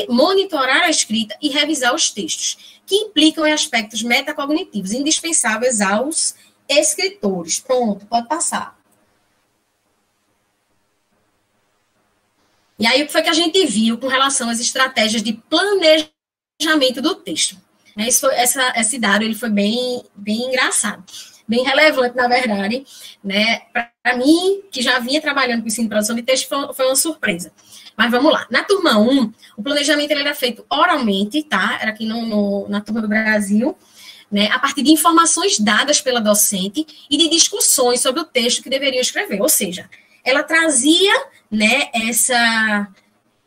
monitorar a escrita e revisar os textos, que implicam em aspectos metacognitivos indispensáveis aos escritores. Pronto, pode passar. E aí, o que foi que a gente viu com relação às estratégias de planejamento do texto? Esse dado ele foi bem engraçado, bem relevante, na verdade, né? Para mim, que já vinha trabalhando com ensino e produção de texto, foi uma surpresa. Mas vamos lá. Na turma 1, o planejamento ele era feito oralmente, tá? Era aqui na Turma do Brasil, né? A partir de informações dadas pela docente e de discussões sobre o texto que deveriam escrever. Ou seja, ela trazia, né,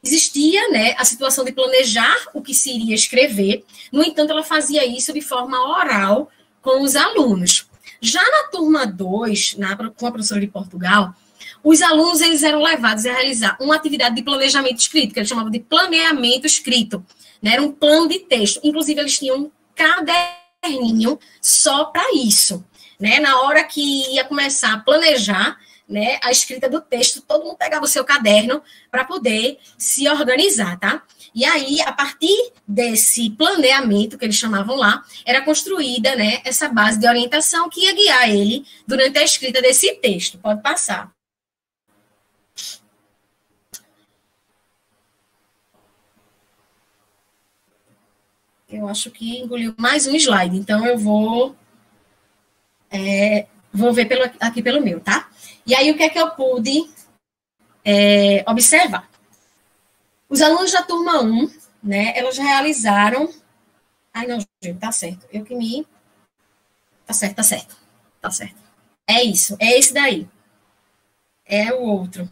existia, né, a situação de planejar o que se iria escrever, no entanto, ela fazia isso de forma oral com os alunos. Já na turma 2, com a professora de Portugal, os alunos eles eram levados a realizar uma atividade de planejamento escrito, que eles chamavam de planeamento escrito, né, era um plano de texto, inclusive eles tinham um caderninho só para isso, né, na hora que ia começar a planejar, né, a escrita do texto, todo mundo pegava o seu caderno para poder se organizar, tá? E aí, a partir desse planeamento, que eles chamavam lá, era construída, né, essa base de orientação que ia guiar ele durante a escrita desse texto. Pode passar. Eu acho que engoliu mais um slide, então eu vou ver aqui pelo meu, tá? E aí, o que é que eu pude observar? Os alunos da turma 1, né, elas realizaram... Ai, não, gente, tá certo. Tá certo. É isso, é esse daí. É o outro.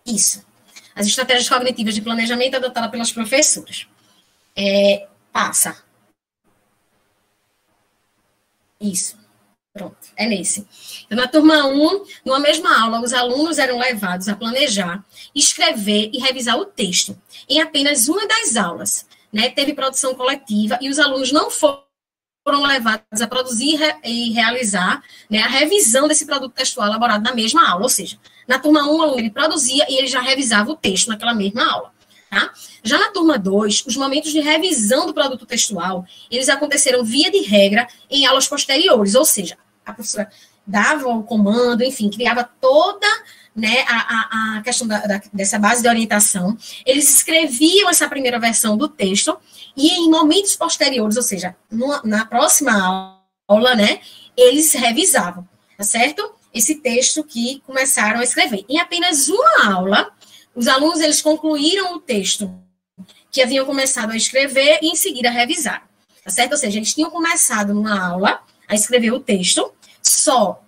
Isso. As estratégias cognitivas de planejamento adotadas pelas professoras. Passa. Isso. Pronto, é nesse. Então, na turma 1, numa mesma aula, os alunos eram levados a planejar, escrever e revisar o texto. Em apenas uma das aulas, né, teve produção coletiva e os alunos não foram levados a produzir e realizar, né, a revisão desse produto textual elaborado na mesma aula. Ou seja, na turma 1, o aluno ele produzia e ele já revisava o texto naquela mesma aula. Tá? Já na turma 2, os momentos de revisão do produto textual, eles aconteceram via de regra em aulas posteriores, ou seja, a professora dava o comando, enfim, criava toda, né, a questão dessa base de orientação, eles escreviam essa primeira versão do texto e em momentos posteriores, ou seja, na próxima aula, né, eles revisavam, tá certo? Esse texto que começaram a escrever. Em apenas uma aula, os alunos, eles concluíram o texto que haviam começado a escrever e, em seguida, revisaram, tá certo? Ou seja, eles tinham começado numa aula a escrever o texto,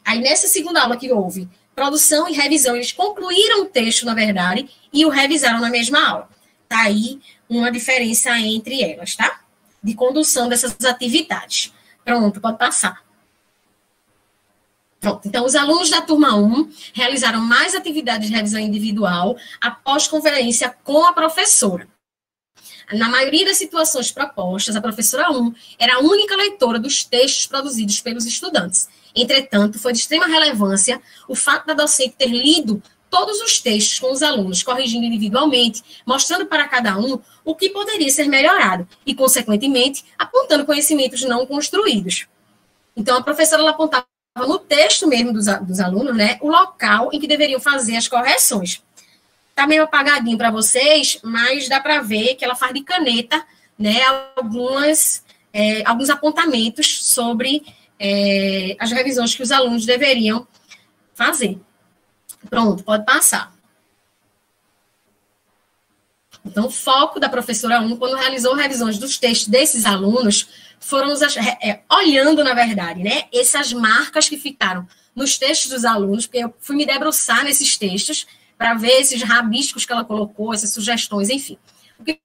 aí nessa segunda aula que houve produção e revisão, eles concluíram o texto, na verdade, e o revisaram na mesma aula. Tá aí uma diferença entre elas, tá? De condução dessas atividades. Pronto, pode passar. Pronto, então, os alunos da turma 1 realizaram mais atividades de revisão individual após conferência com a professora. Na maioria das situações propostas, a professora 1 era a única leitora dos textos produzidos pelos estudantes. Entretanto, foi de extrema relevância o fato da docente ter lido todos os textos com os alunos, corrigindo individualmente, mostrando para cada um o que poderia ser melhorado e, consequentemente, apontando conhecimentos não construídos. Então, a professora ela apontava no texto mesmo dos alunos, né, o local em que deveriam fazer as correções. Está meio apagadinho para vocês, mas dá para ver que ela faz de caneta, né, alguns apontamentos sobre as revisões que os alunos deveriam fazer. Pronto, pode passar. Então, o foco da professora 1, quando realizou revisões dos textos desses alunos, foram olhando, na verdade, né, essas marcas que ficaram nos textos dos alunos, porque eu fui me debruçar nesses textos para ver esses rabiscos que ela colocou, essas sugestões, enfim. O que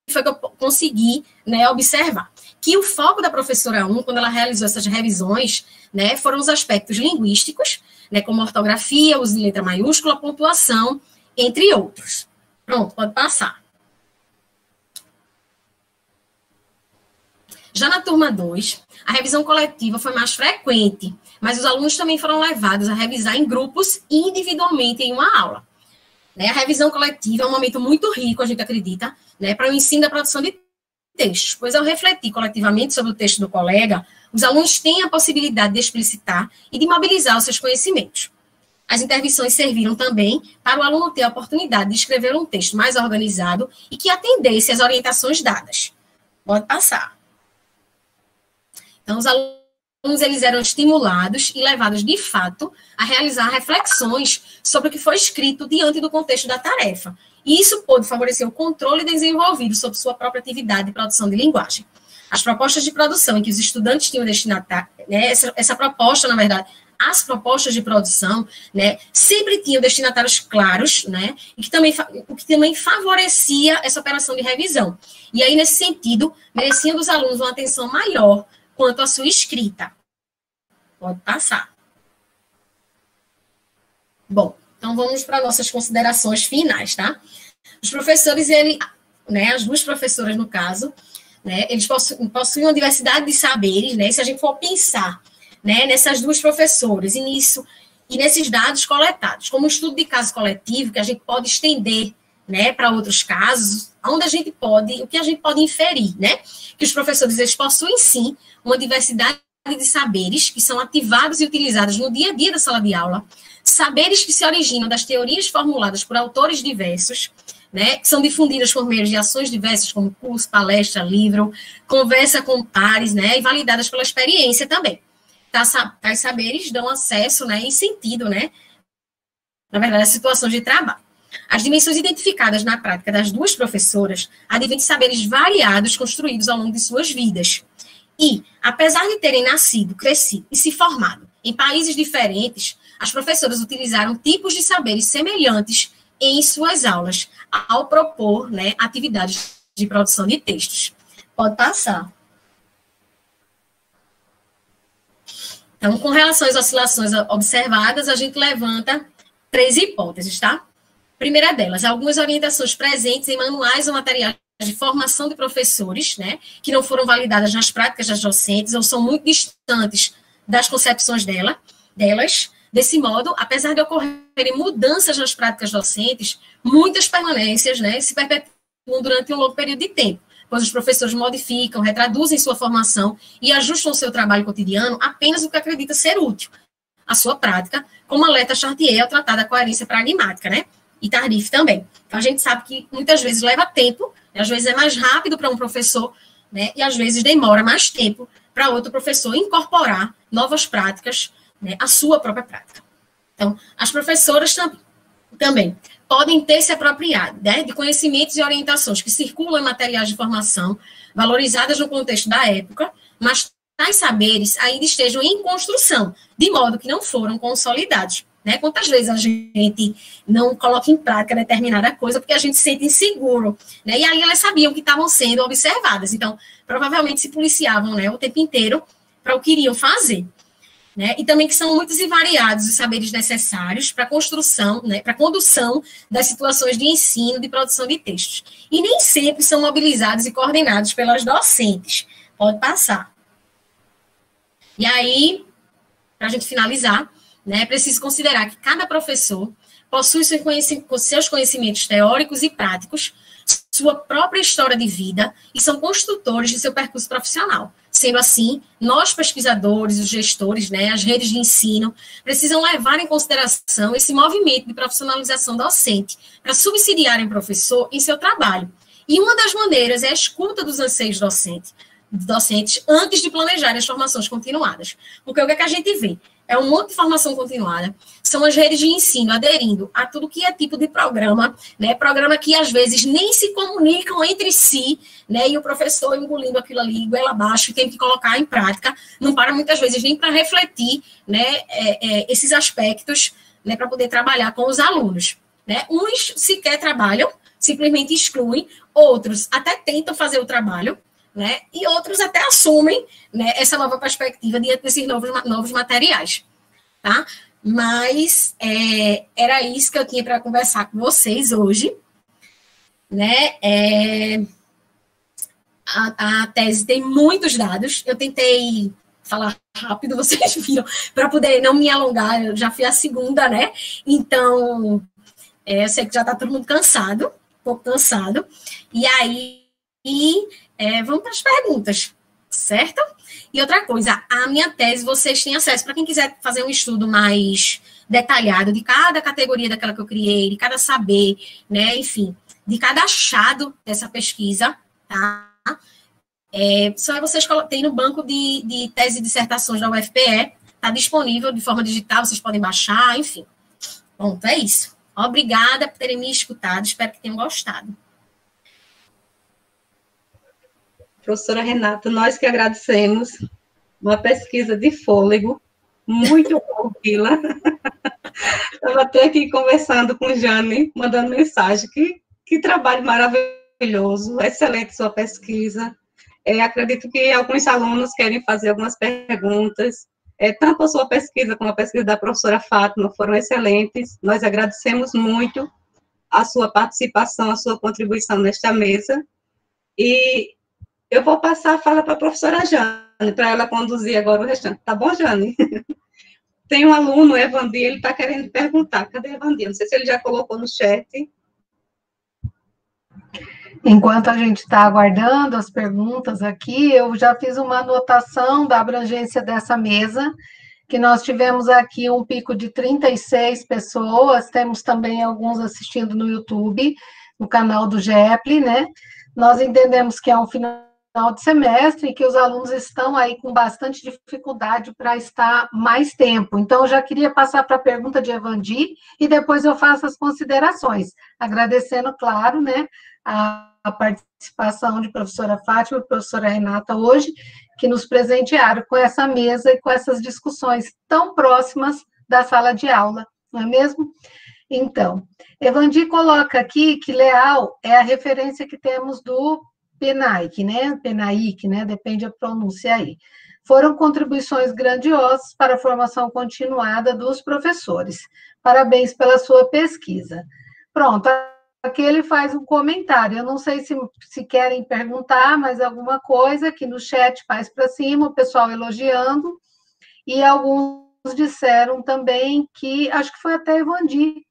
foi que eu consegui, né, observar? Que o foco da professora 1, quando ela realizou essas revisões, né, foram os aspectos linguísticos, né, como ortografia, uso de letra maiúscula, pontuação, entre outros. Pronto, pode passar. Já na turma 2, a revisão coletiva foi mais frequente, mas os alunos também foram levados a revisar em grupos e individualmente em uma aula. Né, a revisão coletiva é um momento muito rico, a gente acredita, né, para o ensino da produção de textos, pois ao refletir coletivamente sobre o texto do colega, os alunos têm a possibilidade de explicitar e de mobilizar os seus conhecimentos. As intervenções serviram também para o aluno ter a oportunidade de escrever um texto mais organizado e que atendesse às orientações dadas. Pode passar. Então, os alunos eles eram estimulados e levados, de fato, a realizar reflexões sobre o que foi escrito diante do contexto da tarefa. E isso pôde favorecer o controle desenvolvido sobre sua própria atividade de produção de linguagem. As propostas de produção em que os estudantes tinham destinatário, né, essa proposta, na verdade, as propostas de produção, né, sempre tinham destinatários claros, né, o que também favorecia essa operação de revisão. E aí, nesse sentido, mereciam dos alunos uma atenção maior quanto à sua escrita. Pode passar. Bom, então vamos para nossas considerações finais, tá? Os professores, né, as duas professoras, no caso, né, eles possuem uma diversidade de saberes, né, se a gente for pensar, né, nessas duas professoras, e nesses dados coletados, como um estudo de caso coletivo, que a gente pode estender, né, para outros casos, o que a gente pode inferir, né, que os professores, eles possuem, sim, uma diversidade de saberes que são ativados e utilizados no dia a dia da sala de aula, saberes que se originam das teorias formuladas por autores diversos, né, que são difundidas por meio de ações diversas, como curso, palestra, livro, conversa com pares, né, e validadas pela experiência também. Tais saberes dão acesso, né, e sentido, né, na verdade, às situações de trabalho. As dimensões identificadas na prática das duas professoras advêm de saberes variados construídos ao longo de suas vidas. E, apesar de terem nascido, crescido e se formado em países diferentes, as professoras utilizaram tipos de saberes semelhantes em suas aulas, ao propor, né, atividades de produção de textos. Pode passar. Então, com relação às oscilações observadas, a gente levanta 3 hipóteses, tá? Primeira delas, algumas orientações presentes em manuais ou materiais de formação de professores, né, que não foram validadas nas práticas das docentes ou são muito distantes das concepções delas. Desse modo, apesar de ocorrerem mudanças nas práticas docentes, muitas permanências, né, se perpetuam durante um longo período de tempo, pois os professores modificam, retraduzem sua formação e ajustam o seu trabalho cotidiano apenas o que acredita ser útil à sua prática, como alerta Chartier ao tratar da coerência pragmática, né, e Tardif também. Então, a gente sabe que muitas vezes leva tempo, às vezes é mais rápido para um professor, né, e às vezes demora mais tempo para outro professor incorporar novas práticas, né, à sua própria prática. Então, as professoras também podem ter se apropriado, né, de conhecimentos e orientações que circulam em materiais de formação, valorizadas no contexto da época, mas tais saberes ainda estejam em construção, de modo que não foram consolidados. Né? Quantas vezes a gente não coloca em prática determinada coisa porque a gente se sente inseguro, né? E aí elas sabiam que estavam sendo observadas, então provavelmente se policiavam, né, o tempo inteiro para o que iriam fazer, né? E também que são muitos e variados os saberes necessários para a construção, né, para a condução das situações de ensino, de produção de textos. E nem sempre são mobilizados e coordenados pelas docentes. Pode passar. E aí, para a gente finalizar, né, é preciso considerar que cada professor possui seus conhecimentos teóricos e práticos, sua própria história de vida e são construtores de seu percurso profissional. Sendo assim, nós pesquisadores, os gestores, né, as redes de ensino, precisam levar em consideração esse movimento de profissionalização docente para subsidiarem o professor em seu trabalho. E uma das maneiras é a escuta dos anseios docentes antes de planejarem as formações continuadas. Porque o que é que a gente vê? É um monte de formação continuada, são as redes de ensino aderindo a tudo que é tipo de programa, né, programa que às vezes nem se comunicam entre si, né, e o professor engolindo aquilo ali, goela abaixo, tem que colocar em prática, não para muitas vezes nem para refletir, né, esses aspectos, né, para poder trabalhar com os alunos, né, uns sequer trabalham, simplesmente excluem, outros até tentam fazer o trabalho, né, e outros até assumem, né, essa nova perspectiva diante desses novos materiais, tá? Mas era isso que eu tinha para conversar com vocês hoje, né? A tese tem muitos dados, eu tentei falar rápido, vocês viram, para poder não me alongar, eu já fui a segunda, né? Então, eu sei que já está todo mundo cansado, um pouco cansado, e aí... vamos para as perguntas, certo? E outra coisa, a minha tese, vocês têm acesso, para quem quiser fazer um estudo mais detalhado de cada categoria daquela que eu criei, de cada saber, né, enfim, de cada achado dessa pesquisa, tá? Só vocês terem no banco de tese e dissertações da UFPE, está disponível de forma digital, vocês podem baixar, enfim. Pronto, é isso. Obrigada por terem me escutado, espero que tenham gostado. Professora Renata, nós que agradecemos, uma pesquisa de fôlego, muito bom ouvi-la. Estava até aqui conversando com Jane, mandando mensagem, que trabalho maravilhoso, excelente sua pesquisa. Acredito que alguns alunos querem fazer algumas perguntas, tanto a sua pesquisa como a pesquisa da professora Fátima foram excelentes, nós agradecemos muito a sua participação, a sua contribuição nesta mesa, e eu vou passar a fala para a professora Jane, para ela conduzir agora o restante. Tá bom, Jane? Tem um aluno, Evandi, ele está querendo perguntar. Cadê Evandi? Não sei se ele já colocou no chat. Enquanto a gente está aguardando as perguntas aqui, eu já fiz uma anotação da abrangência dessa mesa, que nós tivemos aqui um pico de 36 pessoas, temos também alguns assistindo no YouTube. no canal do GEPLI, né? Nós entendemos que é um final de semestre e que os alunos estão aí com bastante dificuldade para estar mais tempo. Então, eu já queria passar para a pergunta de Evandi e depois eu faço as considerações, agradecendo, claro, né, a participação de professora Fátima e professora Renata hoje, que nos presentearam com essa mesa e com essas discussões tão próximas da sala de aula, não é mesmo? Então, Evandi coloca aqui que Leal é a referência que temos do PENAIC, né? Depende da pronúncia aí. Foram contribuições grandiosas para a formação continuada dos professores. Parabéns pela sua pesquisa. Pronto, aqui ele faz um comentário. Eu não sei se querem perguntar mais alguma coisa, aqui no chat faz para cima, o pessoal elogiando, e alguns disseram também que, acho que foi até Evandi,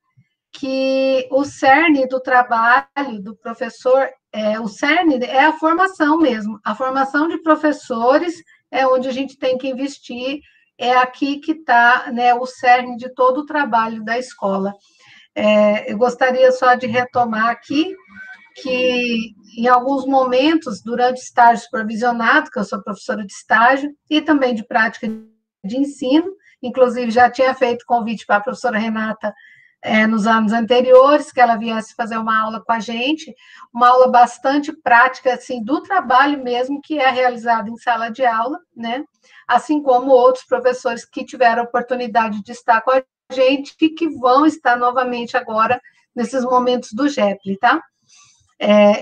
que o cerne do trabalho do professor, o cerne é a formação mesmo, a formação de professores é onde a gente tem que investir, é aqui que está, né, o cerne de todo o trabalho da escola. Eu gostaria só de retomar aqui que, em alguns momentos, durante estágio supervisionado, que eu sou professora de estágio, e também de prática de ensino, inclusive já tinha feito convite para a professora Renata nos anos anteriores, que ela viesse fazer uma aula com a gente, uma aula bastante prática, assim, do trabalho mesmo, que é realizado em sala de aula, né? Assim como outros professores que tiveram a oportunidade de estar com a gente e que vão estar novamente agora nesses momentos do GEPLI, tá?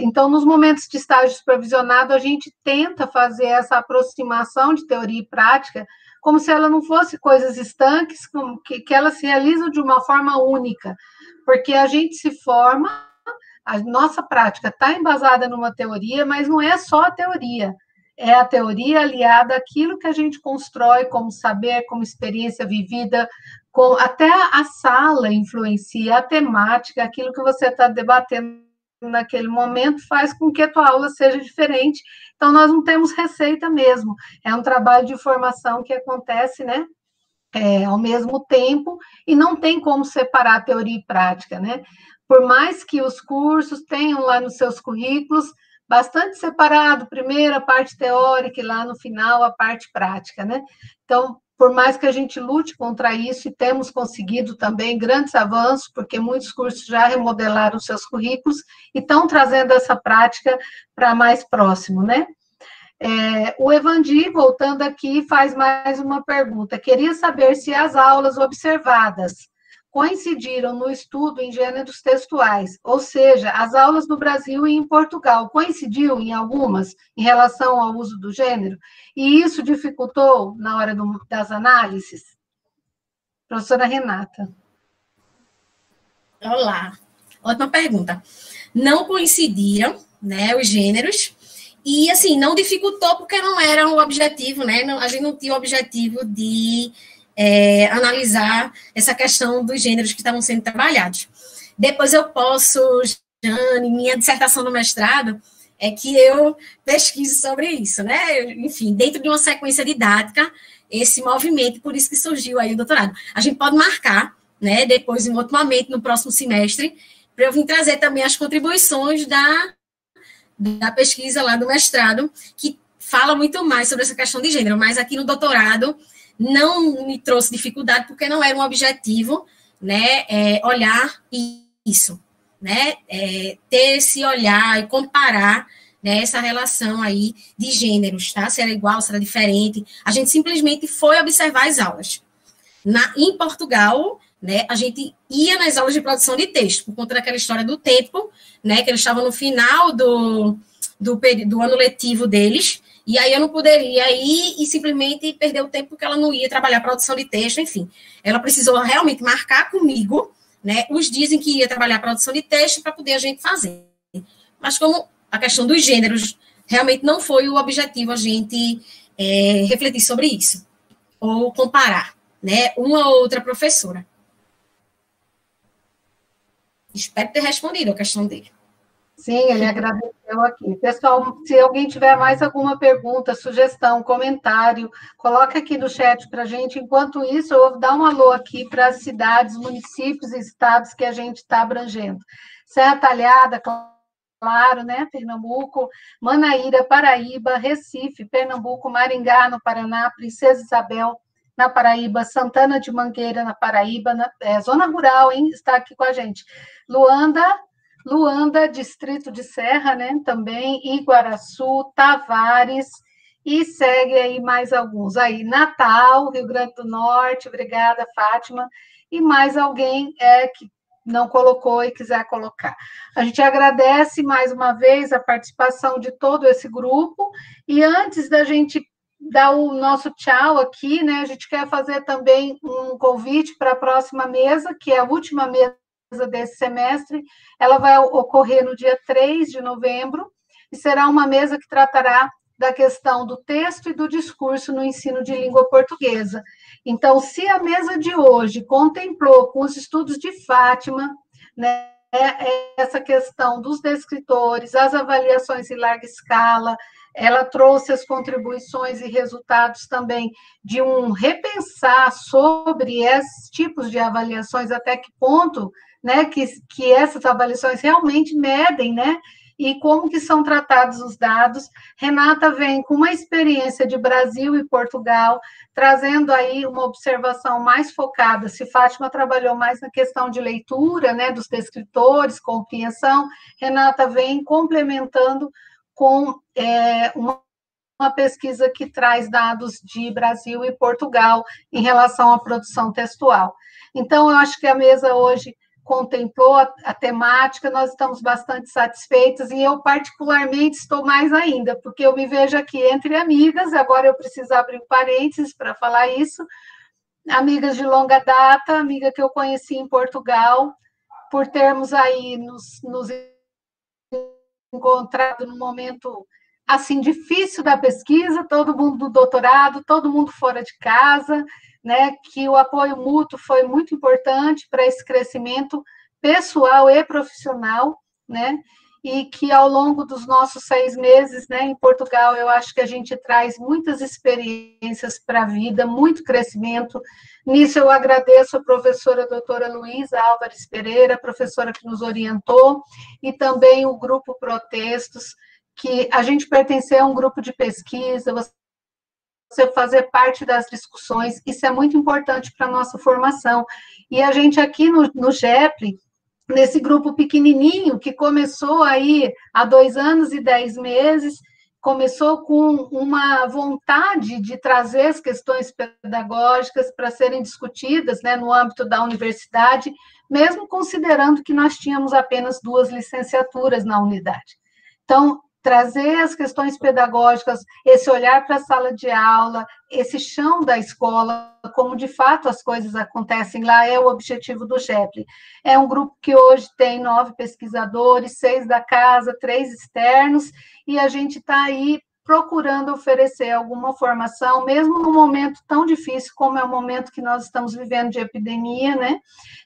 Então, nos momentos de estágio supervisionado, a gente tenta fazer essa aproximação de teoria e prática, como se ela não fosse coisas estanques, que elas se realizam de uma forma única, porque a gente se forma, a nossa prática está embasada numa teoria, mas não é só a teoria, é a teoria aliada àquilo que a gente constrói como saber, como experiência vivida, até a sala influencia, a temática, aquilo que você está debatendo naquele momento faz com que a tua aula seja diferente. Então, nós não temos receita mesmo. É um trabalho de formação que acontece, né? Ao mesmo tempo, e não tem como separar teoria e prática, né? Por mais que os cursos tenham lá nos seus currículos bastante separado, primeiro a parte teórica e lá no final a parte prática, né? Então, por mais que a gente lute contra isso, e temos conseguido também grandes avanços, porque muitos cursos já remodelaram seus currículos e estão trazendo essa prática para mais próximo, né? O Evandi, voltando aqui, faz mais uma pergunta. Queria saber se as aulas observadas coincidiram no estudo em gêneros textuais, ou seja, as aulas no Brasil e em Portugal, coincidiu em algumas em relação ao uso do gênero? E isso dificultou na hora das análises? Professora Renata. Olá, ótima pergunta. Não coincidiram, né, os gêneros, e, assim, não dificultou porque não era o objetivo, né, a gente não tinha o objetivo de analisar essa questão dos gêneros que estavam sendo trabalhados. Depois eu posso, Jane, minha dissertação no mestrado é que eu pesquiso sobre isso, né? Enfim, dentro de uma sequência didática, esse movimento, por isso que surgiu aí o doutorado. A gente pode marcar, né, depois, em outro momento, no próximo semestre, para eu vir trazer também as contribuições da pesquisa lá do mestrado, que fala muito mais sobre essa questão de gênero, mas aqui no doutorado não me trouxe dificuldade, porque não era um objetivo, né, olhar isso, né, ter esse olhar e comparar, né, essa relação aí de gêneros, tá, se era igual, se era diferente. A gente simplesmente foi observar as aulas. Em Portugal, né, a gente ia nas aulas de produção de texto, por conta daquela história do tempo, né, que eles estavam no final do ano letivo deles, e aí eu não poderia ir e simplesmente perder o tempo porque ela não ia trabalhar produção de texto, enfim. Ela precisou realmente marcar comigo, né, os dias em que ia trabalhar produção de texto para poder a gente fazer. Mas como a questão dos gêneros realmente não foi o objetivo a gente refletir sobre isso, ou comparar, né, uma ou outra professora. Espero ter respondido a questão dele. Sim, ele agradeceu aqui. Pessoal, se alguém tiver mais alguma pergunta, sugestão, comentário, coloca aqui no chat para a gente. Enquanto isso, eu vou dar um alô aqui para as cidades, municípios e estados que a gente está abrangendo. Serra Talhada, claro, né, Pernambuco, Manaíra, Paraíba, Recife, Pernambuco, Maringá, no Paraná, Princesa Isabel, na Paraíba, Santana de Mangueira, na Paraíba, Zona Rural, hein, está aqui com a gente. Luanda, Distrito de Serra, né, também, Iguaraçu, Tavares, e segue aí mais alguns. Aí, Natal, Rio Grande do Norte, obrigada, Fátima, e mais alguém que não colocou e quiser colocar. A gente agradece mais uma vez a participação de todo esse grupo, e antes da gente dar o nosso tchau aqui, né, a gente quer fazer também um convite para a próxima mesa, que é a última mesa desse semestre. Ela vai ocorrer no dia 3 de novembro, e será uma mesa que tratará da questão do texto e do discurso no ensino de língua portuguesa. Então, se a mesa de hoje contemplou com os estudos de Fátima, né, essa questão dos descritores, as avaliações em larga escala, ela trouxe as contribuições e resultados também de um repensar sobre esses tipos de avaliações, até que ponto, né, que essas avaliações realmente medem, né, e como que são tratados os dados. Renata vem com uma experiência de Brasil e Portugal, trazendo aí uma observação mais focada. Se Fátima trabalhou mais na questão de leitura, né, dos descritores, compreensão, Renata vem complementando com uma pesquisa que traz dados de Brasil e Portugal em relação à produção textual. Então, eu acho que a mesa hoje contemplou a temática, nós estamos bastante satisfeitos, e eu particularmente estou mais ainda, porque eu me vejo aqui entre amigas, agora eu preciso abrir um parênteses para falar isso, amigas de longa data, amiga que eu conheci em Portugal, por termos aí nos encontrado num momento assim difícil da pesquisa, todo mundo do doutorado, todo mundo fora de casa, né, que o apoio mútuo foi muito importante para esse crescimento pessoal e profissional, né, e que ao longo dos nossos 6 meses, né, em Portugal, eu acho que a gente traz muitas experiências para a vida, muito crescimento. Nisso eu agradeço a professora doutora Luísa Álvares Pereira, professora que nos orientou, e também o Grupo Protestos, que a gente pertencer a um grupo de pesquisa, você fazer parte das discussões, isso é muito importante para a nossa formação. E a gente aqui no GEPLI, nesse grupo pequenininho, que começou aí há 2 anos e 10 meses, começou com uma vontade de trazer as questões pedagógicas para serem discutidas, né, no âmbito da universidade, mesmo considerando que nós tínhamos apenas 2 licenciaturas na unidade. Então, trazer as questões pedagógicas, esse olhar para a sala de aula, esse chão da escola, como de fato as coisas acontecem lá, é o objetivo do GEPLI. É um grupo que hoje tem 9 pesquisadores, 6 da casa, 3 externos, e a gente está aí procurando oferecer alguma formação, mesmo num momento tão difícil como é o momento que nós estamos vivendo de epidemia, né,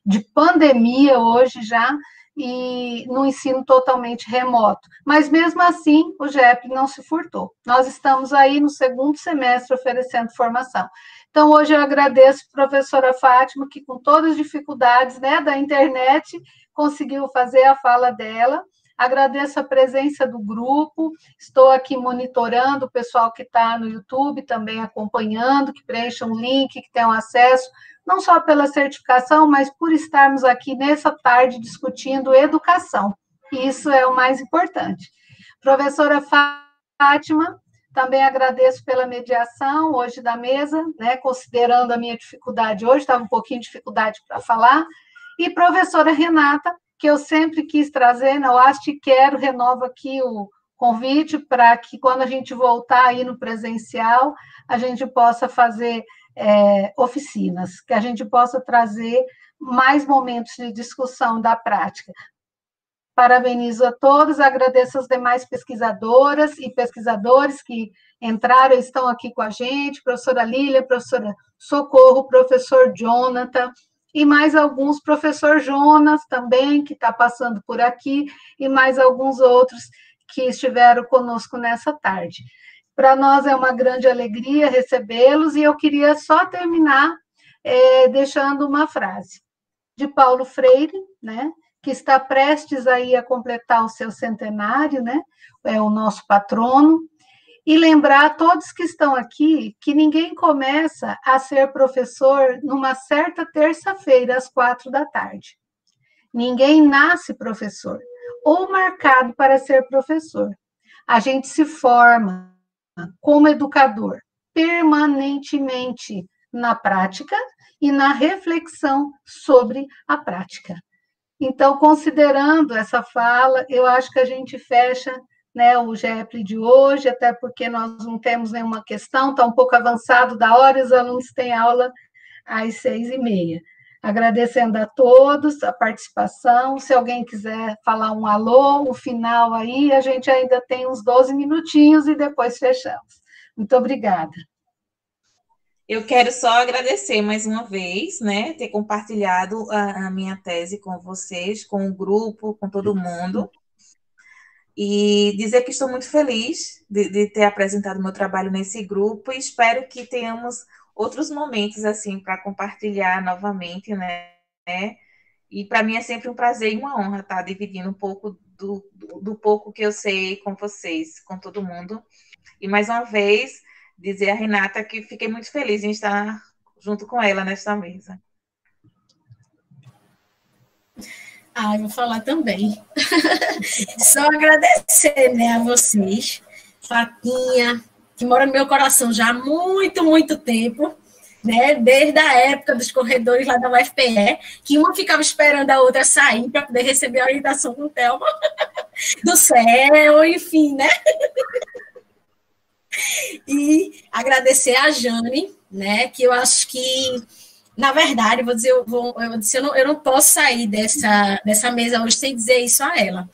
de pandemia hoje já, e no ensino totalmente remoto. Mas, mesmo assim, o GEPLI não se furtou. Nós estamos aí no 2º semestre oferecendo formação. Então, hoje eu agradeço a professora Fátima, que com todas as dificuldades, né, da internet, conseguiu fazer a fala dela. Agradeço a presença do grupo, estou aqui monitorando o pessoal que está no YouTube, também acompanhando, que preencham o link, que tenham acesso, não só pela certificação, mas por estarmos aqui nessa tarde discutindo educação. Isso é o mais importante. Professora Fátima, também agradeço pela mediação hoje da mesa, né, considerando a minha dificuldade hoje, estava um pouquinho de dificuldade para falar. E professora Renata, que eu sempre quis trazer na UAST, e quero, renovo aqui o convite para que, quando a gente voltar aí no presencial, a gente possa fazer oficinas, que a gente possa trazer mais momentos de discussão da prática. Parabenizo a todos, agradeço às demais pesquisadoras e pesquisadores que entraram e estão aqui com a gente, professora Lília, professora Socorro, professor Jonathan, e mais alguns, professor Jonas também, que está passando por aqui, e mais alguns outros que estiveram conosco nessa tarde. Para nós é uma grande alegria recebê-los, e eu queria só terminar deixando uma frase de Paulo Freire, né, que está prestes aí a completar o seu centenário, né? É o nosso patrono. E lembrar a todos que estão aqui que ninguém começa a ser professor numa certa terça-feira, às 4 da tarde. Ninguém nasce professor ou marcado para ser professor. A gente se forma como educador permanentemente na prática e na reflexão sobre a prática. Então, considerando essa fala, eu acho que a gente fecha, né, o GEPLE de hoje, até porque nós não temos nenhuma questão, está um pouco avançado da hora, e os alunos têm aula às 6h30. Agradecendo a todos a participação. Se alguém quiser falar um alô, o final aí, a gente ainda tem uns 12 minutinhos e depois fechamos. Muito obrigada. Eu quero só agradecer mais uma vez, né, ter compartilhado a minha tese com vocês, com o grupo, com todo mundo, e dizer que estou muito feliz de ter apresentado meu trabalho nesse grupo e espero que tenhamos outros momentos assim para compartilhar novamente, né? E para mim é sempre um prazer e uma honra estar dividindo um pouco do pouco que eu sei com vocês, com todo mundo. E mais uma vez dizer a Renata que fiquei muito feliz em estar junto com ela nesta mesa. Eu vou falar também. Só agradecer, né, a vocês, Fatinha, que mora no meu coração já há muito, muito tempo, né, desde a época dos corredores lá da UFPE, que uma ficava esperando a outra sair para poder receber a orientação do Thelma, do céu, enfim, né? E agradecer a Jane, né, que eu acho que, na verdade, eu não posso sair dessa mesa hoje sem dizer isso a ela.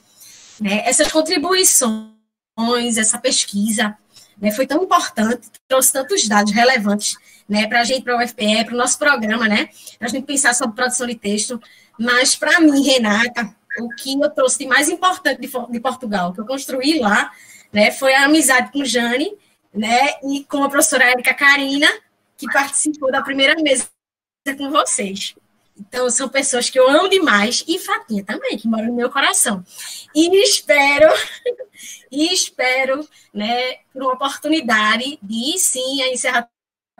Né? Essas contribuições, essa pesquisa, né, foi tão importante, trouxe tantos dados relevantes, né, para a gente, para o UFPE, para o nosso programa, né, para a gente pensar sobre produção de texto, mas para mim, Renata, o que eu trouxe de mais importante de Portugal, que eu construí lá, né, foi a amizade com Jane, né, e com a professora Érica Carina, que participou da primeira mesa com vocês. Então, são pessoas que eu amo demais, e Fatinha também, que mora no meu coração. E espero, né, por uma oportunidade de, sim, a Serra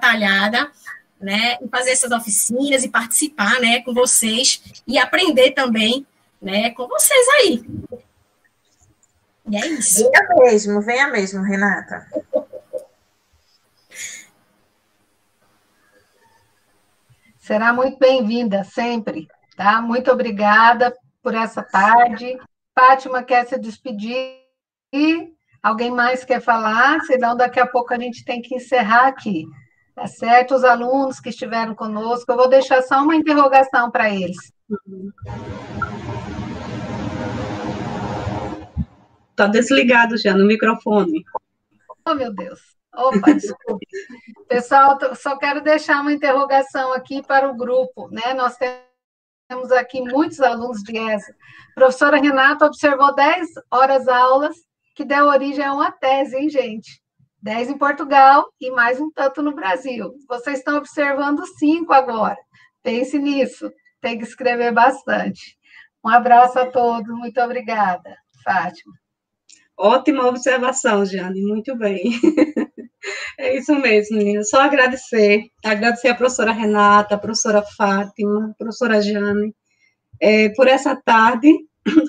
Talhada, né, e fazer essas oficinas e participar, né, com vocês, e aprender também, né, com vocês aí. E é isso. Venha mesmo, Renata. Será muito bem-vinda, sempre, tá? Muito obrigada por essa tarde. Fátima quer se despedir? Alguém mais quer falar? Senão, daqui a pouco a gente tem que encerrar aqui. Tá certo? Os alunos que estiveram conosco, eu vou deixar só uma interrogação para eles. Está desligado já no microfone. Oh, meu Deus. Opa, desculpe. Pessoal, só quero deixar uma interrogação aqui para o grupo, né? Nós temos aqui muitos alunos de ESA. A professora Renata observou 10 horas aulas, que deu origem a uma tese, hein, gente? 10 em Portugal e mais um tanto no Brasil. Vocês estão observando 5 agora. Pense nisso. Tem que escrever bastante. Um abraço a todos. Muito obrigada, Fátima. Ótima observação, Jane. Muito bem. É isso mesmo, menina. Só agradecer a professora Renata, a professora Fátima, a professora Jane, por essa tarde,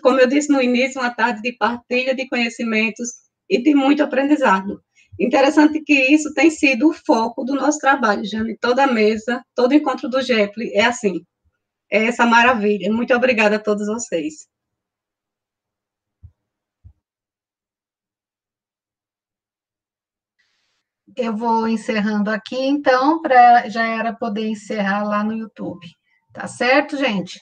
como eu disse no início, uma tarde de partilha de conhecimentos e de muito aprendizado. Interessante que isso tem sido o foco do nosso trabalho, Jane. Toda mesa, todo encontro do GEPLE é assim, é essa maravilha. Muito obrigada a todos vocês. Eu vou encerrando aqui, então, já era poder encerrar lá no YouTube. Tá certo, gente?